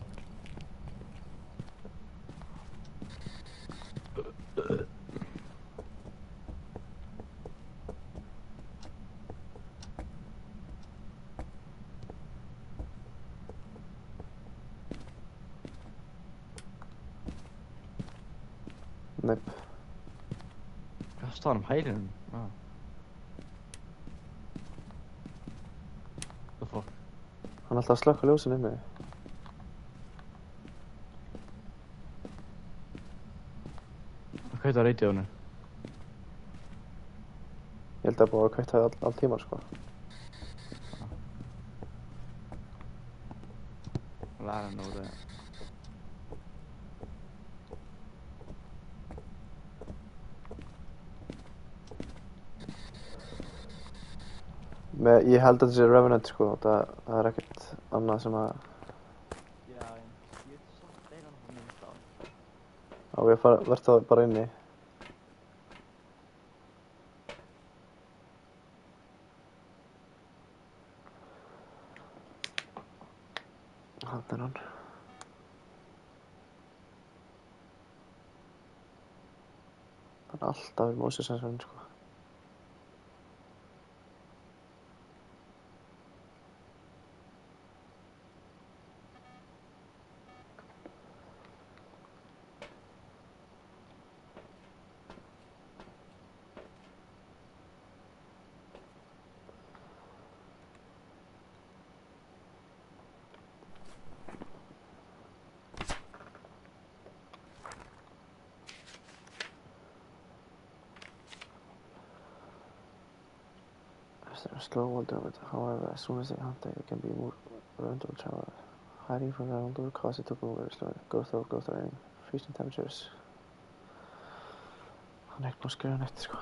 A: Neip.
B: Hvað stóð hann hælinum? Ah. The fuck?
A: Hann er alltaf að slökka ljósin inni.
B: Hvað er það radioinu?
A: Ég held að búið að kveikta það all tíma, sko.
B: Læra nú það.
A: Ég held að þetta sé Revenant, sko. Það er ekkert annað sem að...
B: Já, ég er samt einan að fá mynd á hann.
A: Á, ég verð það bara inni. Hann er hann. Hann er alltaf í motion sensorinn, sko. They're slow while doing it. However, as soon as they hunt, they can be moved around to travel. Hiding from ground will cause it to move very slowly. Go through any freezing temperatures. Hann er ekki búinn að skrifa neitt, sko.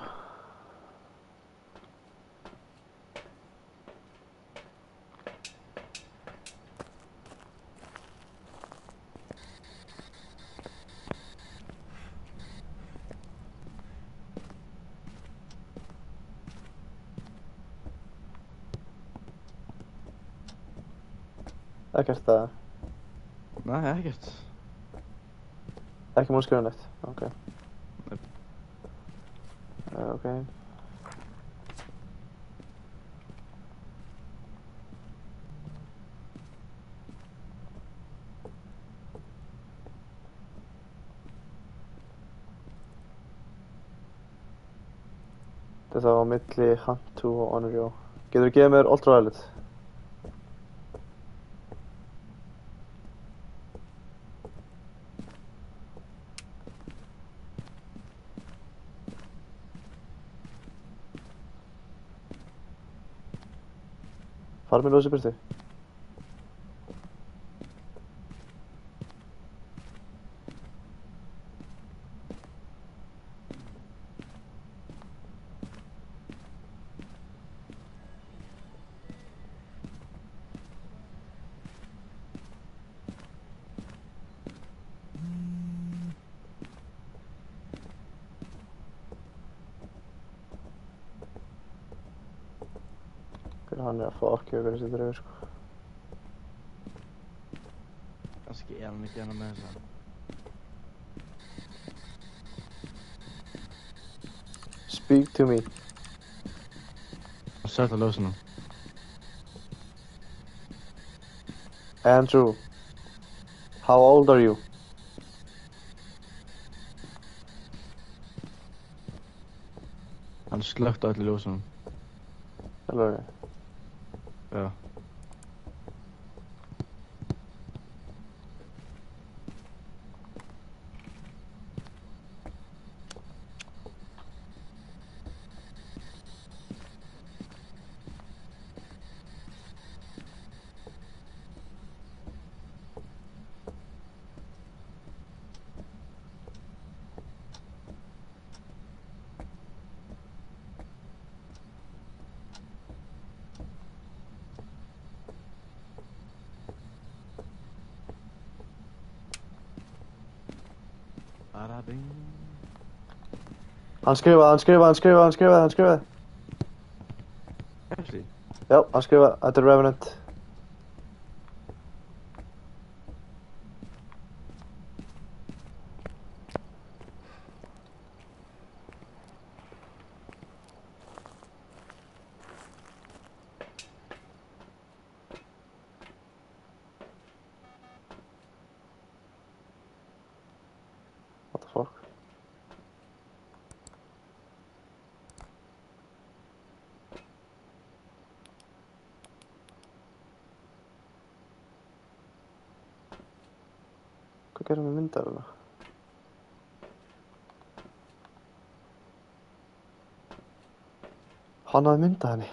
A: Ekkert það.
B: Nei, ekkert.
A: Ekki múin að skrifa neitt. Ok.
B: Nei.
A: Ok. Þetta var á milli Hunt2 og Onryo. Geturðu gefið mér Ultraviolet? Farðu með ljósið burtu. Hann er að fokki okkur þessi draugur, sko.
B: Kannski er hann ekki hérna með þess að.
A: Speak to me.
B: Sætt að ljósa nú.
A: Andrew. How old are you?
B: Hann slökkt á öllu ljósunum.
A: Alveg.
B: Já. Arabing.
A: Hann skrifaði.
B: Actually.
A: Já, hann skrifaði. Þetta er Revenant. What the fuck? Hvað gerum við myndaðurna? Hann hafði myndað henni.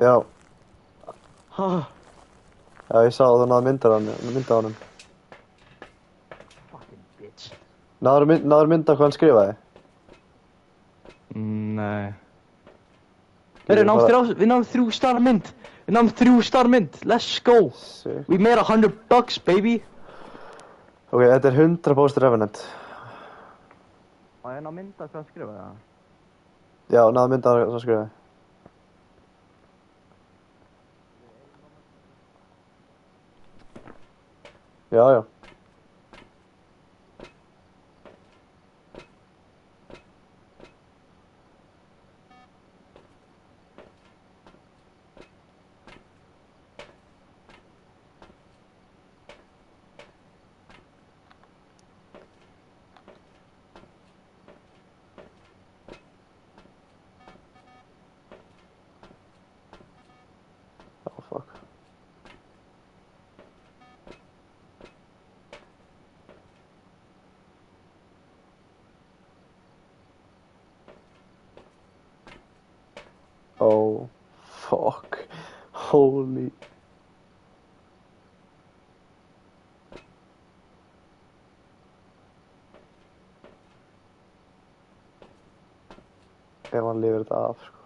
A: Já.
B: Ha.
A: Já, ég sá að þú náði mynda á honum.
B: Fucking bitch.
A: Náður mynda hvað hann skrifaði?
B: Nei.
A: Getur
B: Við náðum 3 star mynd. Við náðum 3 star mynd. Let's go.
A: Sick.
B: We made $100, baby.
A: Ok, þetta er 100% Revenant.
B: Má ég ná mynda hvað hann skrifaði það?
A: Já, náðu mynda á hvað hann skrifaði. Já, já. Oh, fuck. Holy. Ef hann lifir þetta af, sko.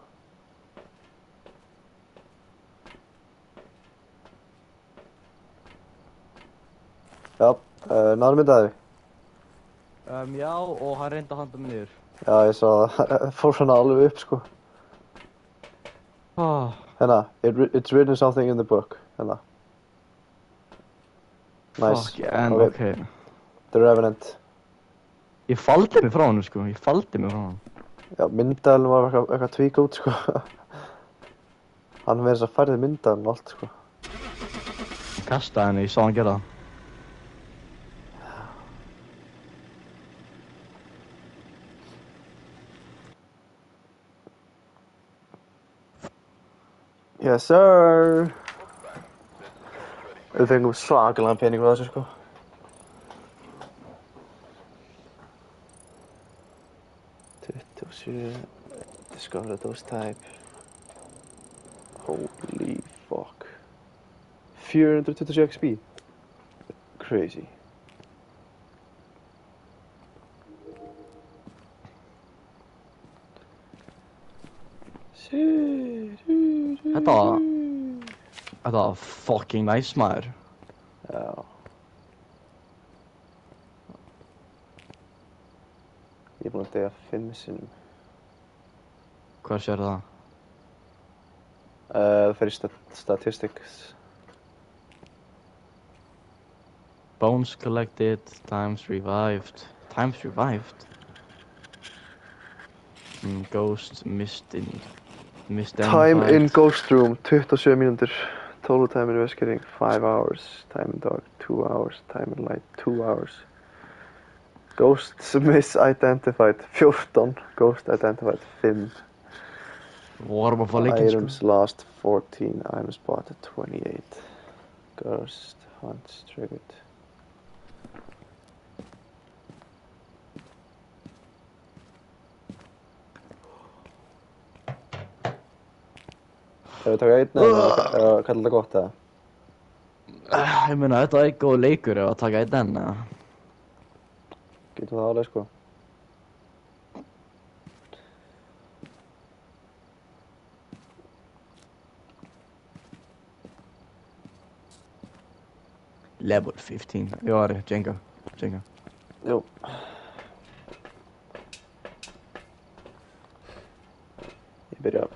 A: Já, náður myndaði.
B: Já, og hann reyndi að handa mig niður.
A: Já, ég sá það. Fór svona alveg upp, sko. Hérna, it's written something in the book. Hérna. Nice.
B: Fuck, en
A: Okay.
B: ok.
A: The Revenant.
B: Ég faldi mig frá hann, sko. Ég faldi mig frá hann.
A: Já, myndaðalinn var eitthvað tvík út, sko. Hann verið þess að færði myndaðalinn og allt, sko.
B: Ég kastaði henni, ég sá hann gera það.
A: Yes, sir. Við fengum svakalega pening á þessu, sko. Discover those type. Holy fuck. 427 XP. Crazy.
B: Þetta var fucking nice, maður.
A: Já. Ég er búinn að deyja 5 sinnum.
B: Hvað sér það?
A: Það fer í statistics.
B: Bones collected, times revived. Times revived? Ghost missed
A: Time in ghost room, 27 mínútur. Total time in investigating, 5 hours. Time in dark, 2 hours. Time in light, 2 hours. Ghosts misidentified, 14. Ghost identified, 5.
B: Vorum að fá leikinn, sko.
A: Items lost, 14. Items spotted, 28. Ghost hunts triggered. Hefur við taka einn eða kalla þetta gott eða?
B: Ég meina, þetta var ekki góð leikur ef að taka einn enn, eða?
A: Getum það alveg, sko.
B: Level 15. Jú, Ari, Jenga.
A: Jú. Ég byrja.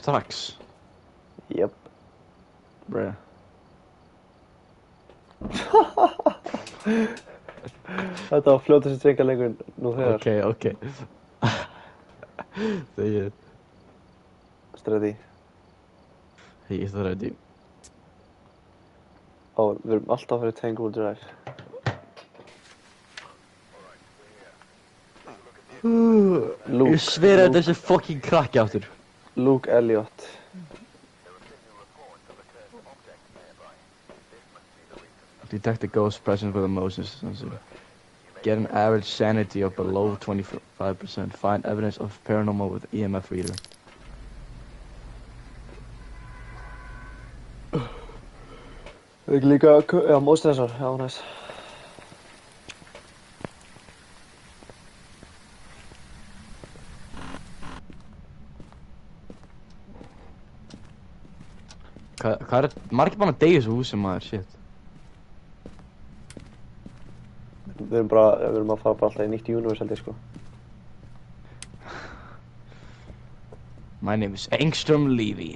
B: Strax.
A: Jöp.
B: Bruh.
A: Þetta var fljótast drengaleikurinn nú þegar.
B: Ok. Þegið.
A: Stræði.
B: Ég er það ready.
A: Ó, við erum alltaf fyrir Tangle Drive. Luke.
B: Ég sver að þessi fucking krakki aftur.
A: Luke Elliot.
B: Detect a ghost present with emotions. Get an average sanity of below 25%. Find evidence of paranormal with EMF reader.
A: Það er ekki líka, já, móstressor, já, næs.
B: Hvað er margir bara að deyja í þessu húsi, maður, shit.
A: Við erum að fara bara alltaf í nýtt universe, held ég, sko.
B: My name is Engström Levy.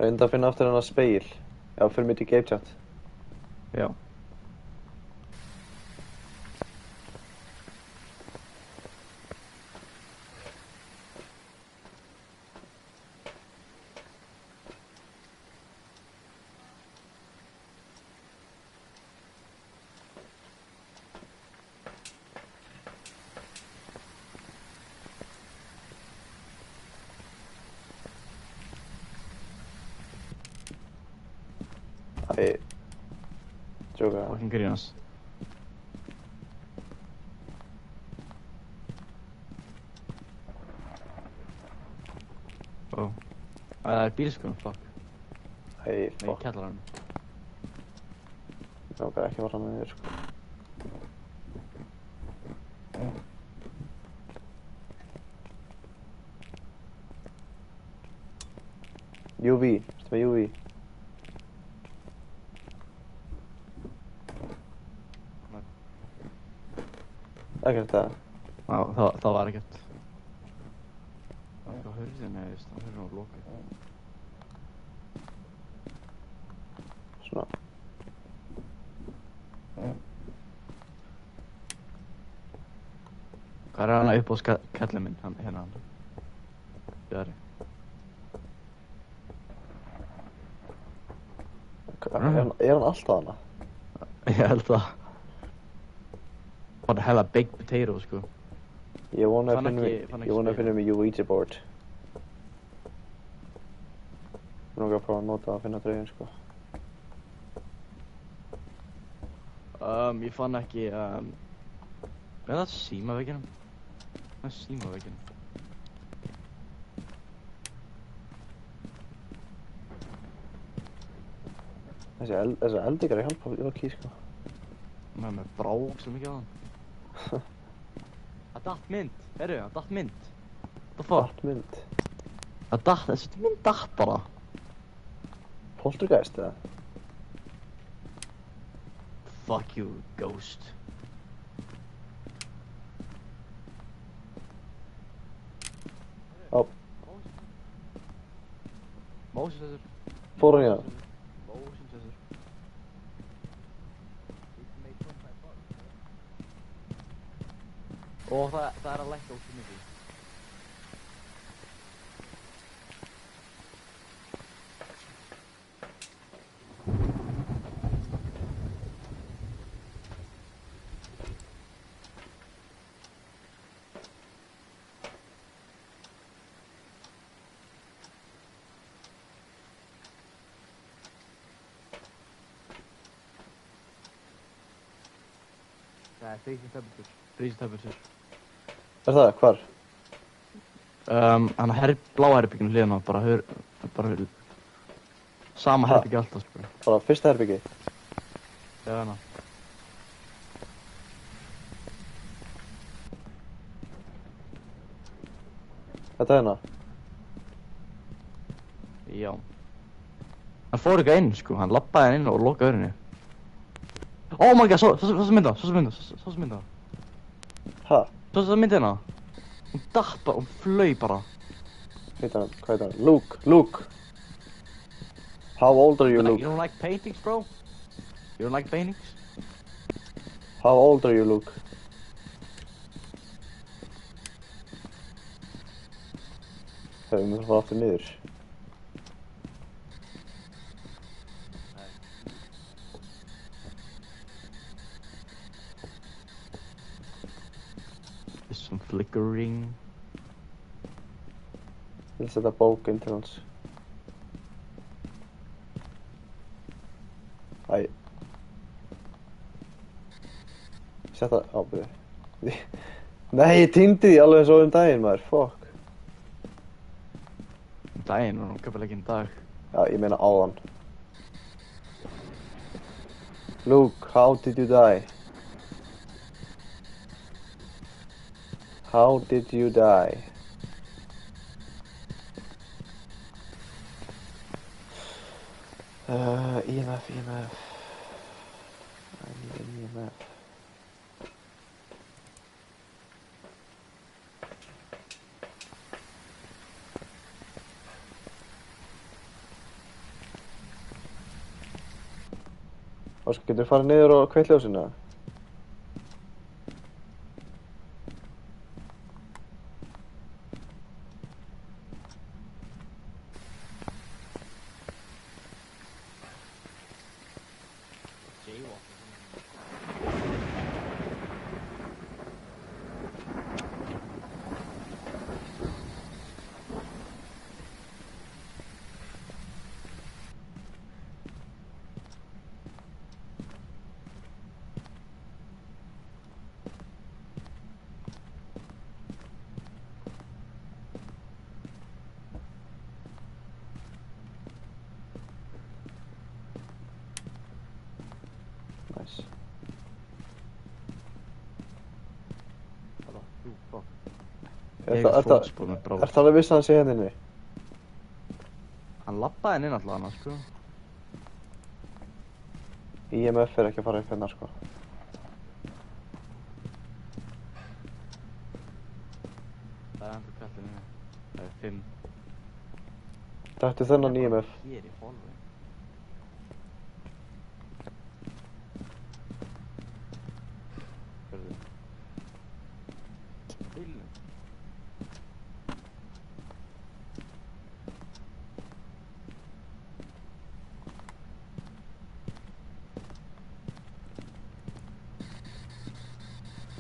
A: Reynda að finna aftur hennar speil. Já, fyrir mitt í Game Chat.
B: Já.
A: Æ, djóka.
B: Fucking grínast. Ó. Það er bílskum, fuck.
A: Æ,
B: Nei,
A: fuck.
B: kjallarann.
A: Ég langar ekki að fara með þér, sko. UV, ertu með UV? Ekkert það.
B: Það var ekkert. Hvað hörðin er, það hörðin á lokið.
A: Svona.
B: Hvað er hana upp á kallið minn, hérna hann? Bjari.
A: Er hann alltaf hana?
B: Ég held það. Það er hella baked potato, sko.
A: Ég vona
B: Fann
A: að
B: ekki
A: finna mig Ouija board. Mér langar að prófa að nota að finna draugin, sko.
B: Ég fann ekki, er það símavegginum? Það er símavegginum.
A: Þessi eldingar er hjálpa í okki, sko.
B: Það er með brák sem ekki á hann. Það datt mynd, heyrðu, það datt mynd. What the fuck?
A: Datt mynd.
B: Það datt, þessi mynd datt bara.
A: Poltergeist, eða?
B: Fuck you, ghost.
A: Á,
B: Mósins þessur.
A: fór hann í það?
B: Mósins þessur. Og það er að lækka út í mikið. Það er freezing temperature.
A: Er það? Hvar?
B: Hann bláa herbygginu hliðina, bara sama
A: Ha?
B: herbyggi alltaf, sko.
A: Bara fyrsta herbyggi?
B: Já, hana.
A: Þetta er hérna?
B: Já. Hann fór ekki inn, sko, hann labbaði inn og lokaði örinni. Oh my god, svo mynda.
A: Ha?
B: Svo myndi hérna. Hún datt bara, hún flög bara.
A: Hvað heit hann? Luke! How old are you,
B: You
A: Luke?
B: don't like paintings, bro? You don't like paintings?
A: How old are you, Luke? Hefur mér fara aftur niður.
B: There's some flickering.
A: Ég vil setja bók inn til hans. Æ. Setta, byrju. Nei, ég týndi því alveg eins og daginn, maður, fuck.
B: Daginn, hún köpur ekki dag.
A: Já, ég meina áðan. Luke, how did you die? How did you die? EMF. I need an EMF. Óskar, getur þú farið niður og kveikt ljósinu?
B: Jú, fuck.
A: Er
B: Ég er
A: það
B: fótspor með bróð.
A: alveg viss að hann sé hérna inni?
B: Hann labbaði inn allavega hann, sko.
A: IMF er ekki að fara upp hérna, sko.
B: Það er enda kallin inni. Það er 5.
A: Þetta er þennan IMF.
B: Hér í hólfi. Hörðu. Bílnum.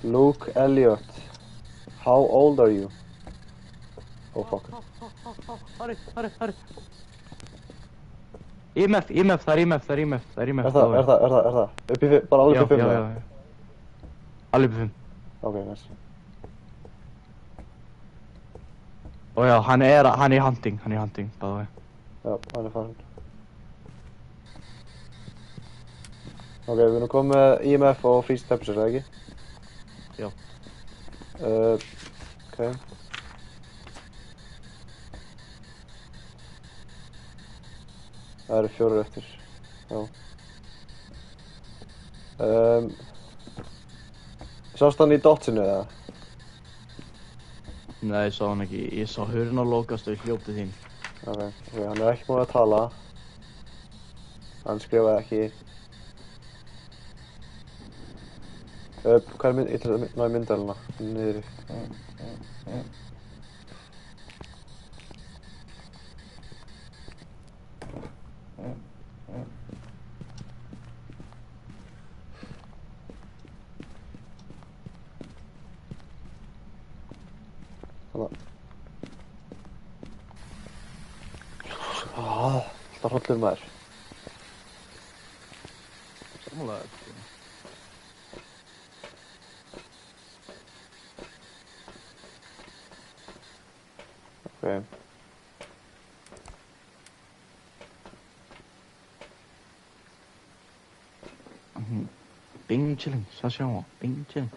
A: Luke Elliot. How old are you? Oh fuck.
B: Harry. IMF, það er IMF.
A: Er það? Bara alveg upp í 5?
B: Já. Alveg upp í 5.
A: Ok, nice.
B: Og já, hann er í hunting, by the way.
A: Já, hann er farin. Ok, við erum komið með IMF og freeze temperature, eða ekki?
B: Já.
A: Ok. Það eru 4 eftir. Já. Sást hann í dotsinu, eða?
B: Nei, ég sá hann ekki. Ég sá hurðin á lokast og ég hljóp til þín.
A: Ok, hann er ekki búinn að tala. Hann skrifaði ekki. Hvað er mynd? Ég ætla að ná í myndavélina. Niðri. Alltaf hrollur maður.
B: Sammálaður, sko.
A: Ok.
B: Bing chilling, station, bing chilling.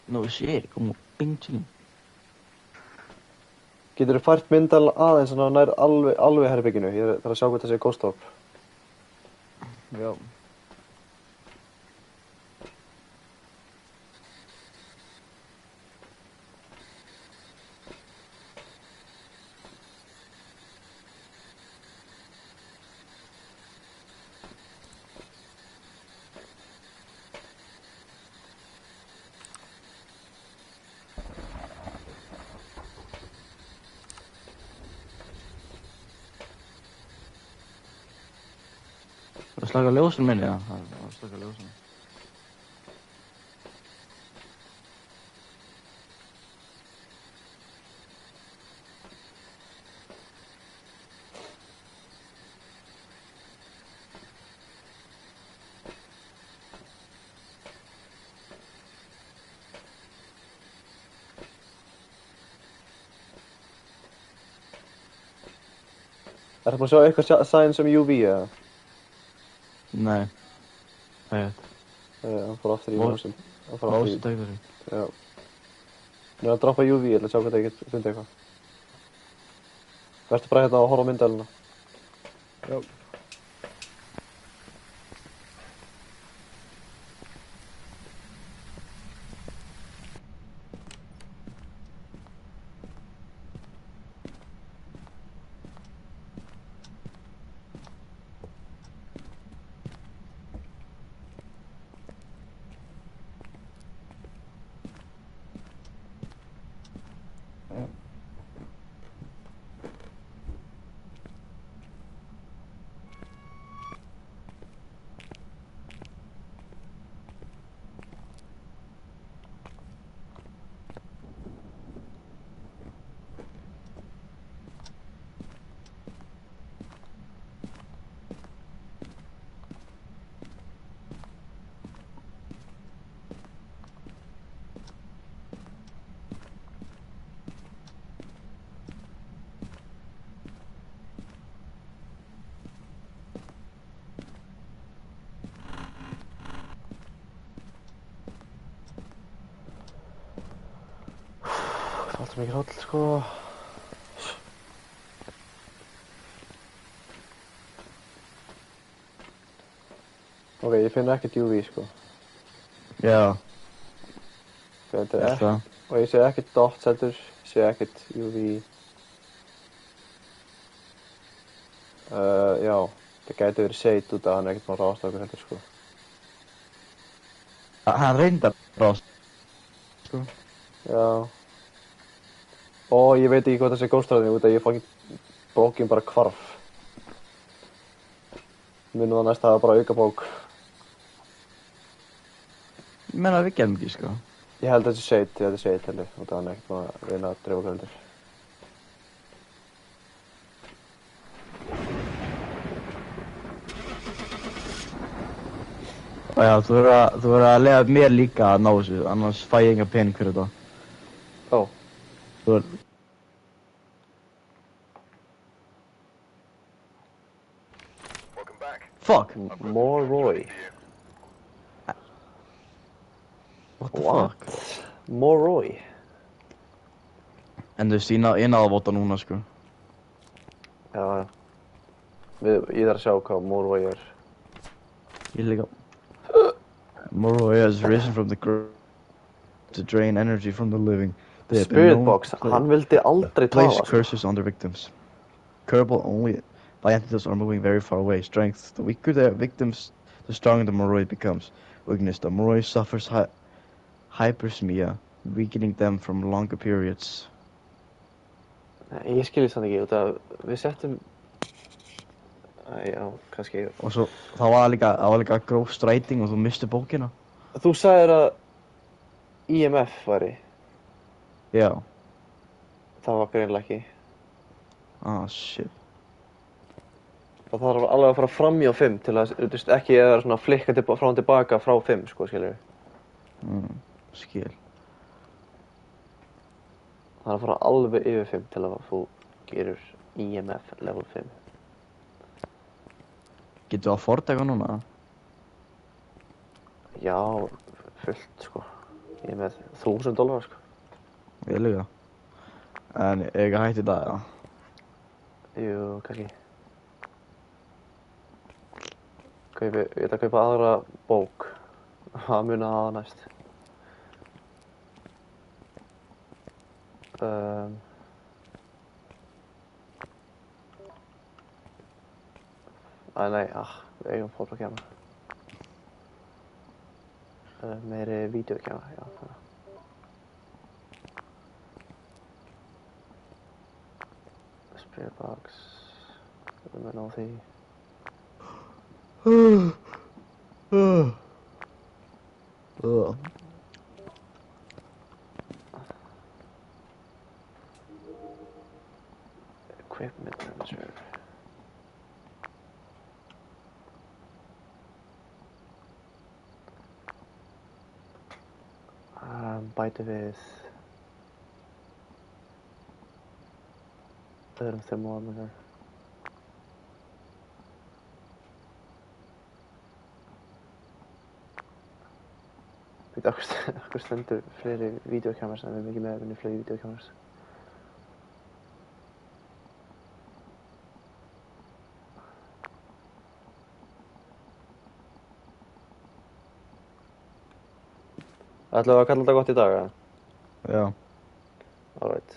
B: No shit, como bing chilling.
A: Getur þú fært myndal aðeins svona nær alveg herbygginu? Ég þarf að sjá hvað það sé ghost orb.
B: Já. Það slaka ljósin minni, já. Það slaka ljósin.
A: Ertu búinn að sjá eitthvað signs UV, eða?
B: Nei. Það er þetta.
A: Hann fór aftur í
B: Motion.
A: motion. Hann fór aftur
B: Motion
A: í...
B: detector.
A: Já. Nú er að droppa UV, ég ætla að sjá hvað það ég get fundið eitthvað. Vertu bara hérna að horfa á myndavélina.
B: Já.
A: Alltaf mikið hóll, sko. Ok, ég finn ekkert UV, sko.
B: Já,
A: Þetta
B: er það.
A: Og ég sé ekkert dots heldur, ég sé ekkert UV. Já, það gæti verið seit út af hann ekkert má ráðast okkur heldur, sko.
B: Hann reyndar rást. Sko.
A: Já. Og ég veit ekki hvað það sé góðstræðin út af ég fokkin bókin bara hvarf. Minnum það næst að það var bara auka bók.
B: Ég menna við gerum ekki, sko.
A: Ég held að þetta er seit heldur, út af hann ekkert má reyna að dreifa okkur heldur.
B: Og já, þú verður að lega mér líka að ná þessu, annars fæ ég enga pening fyrir þetta.
A: Ó,
B: Þú verður...
C: Welcome back.
B: Fuck!
A: more Roy.
B: What the fuck?
A: More Roy.
B: En þú veist, ég náðu að vota núna, sko.
A: Já, já. Ég þarf að sjá hvað more Roy er.
B: Ég líka. Moroi has risen from the grave to drain energy from the living. They have been
A: Spirit
B: known
A: Box,
B: to play-
A: hann vildi aldrei
B: place
A: tala, sko.
B: curses on their victims. Curable only by entities are moving very far away. Strength. The weaker their victims, the stronger the Moroi becomes. Weakness. The Moroi suffers hypersmia, weakening them from longer periods.
A: Nei, ég skil það ekki, út af við settum... Æ, já, kannski...
B: Og svo, það var líka gróf stræting og þú misti bókina.
A: Þú sagðir að IMF væri,
B: Já.
A: það var greinilega ekki.
B: Ah, shit.
A: Það þarf alveg að fara fram í á 5 til að, þú veist, ekki eða svona flikka frá og tilbaka frá 5, sko, skilur við.
B: Skil.
A: Það þarf að fara alveg yfir 5 til að þú gerur IMF level 5.
B: Getur þú að fortæka núna?
A: Já, fullt, sko. Ég er með $1000, sko.
B: Ég líka. En ég ekki hætti það, já.
A: Jú, kannski. Ég ætla að kaupa aðra bók. Það muni að það næst. Nei, við eigum fótókjama. Meiri vídeokjama, já. Spirit Box. Við erum að ná því. Equipment manager. Bæti við öðrum thermometer. Veit okkur stendur fleiri vídeokameras en við erum ekki með að vinna fleiri vídeokameras. Ætlum við að kalla þetta gott í dag, eða?
B: Já.
A: Alright.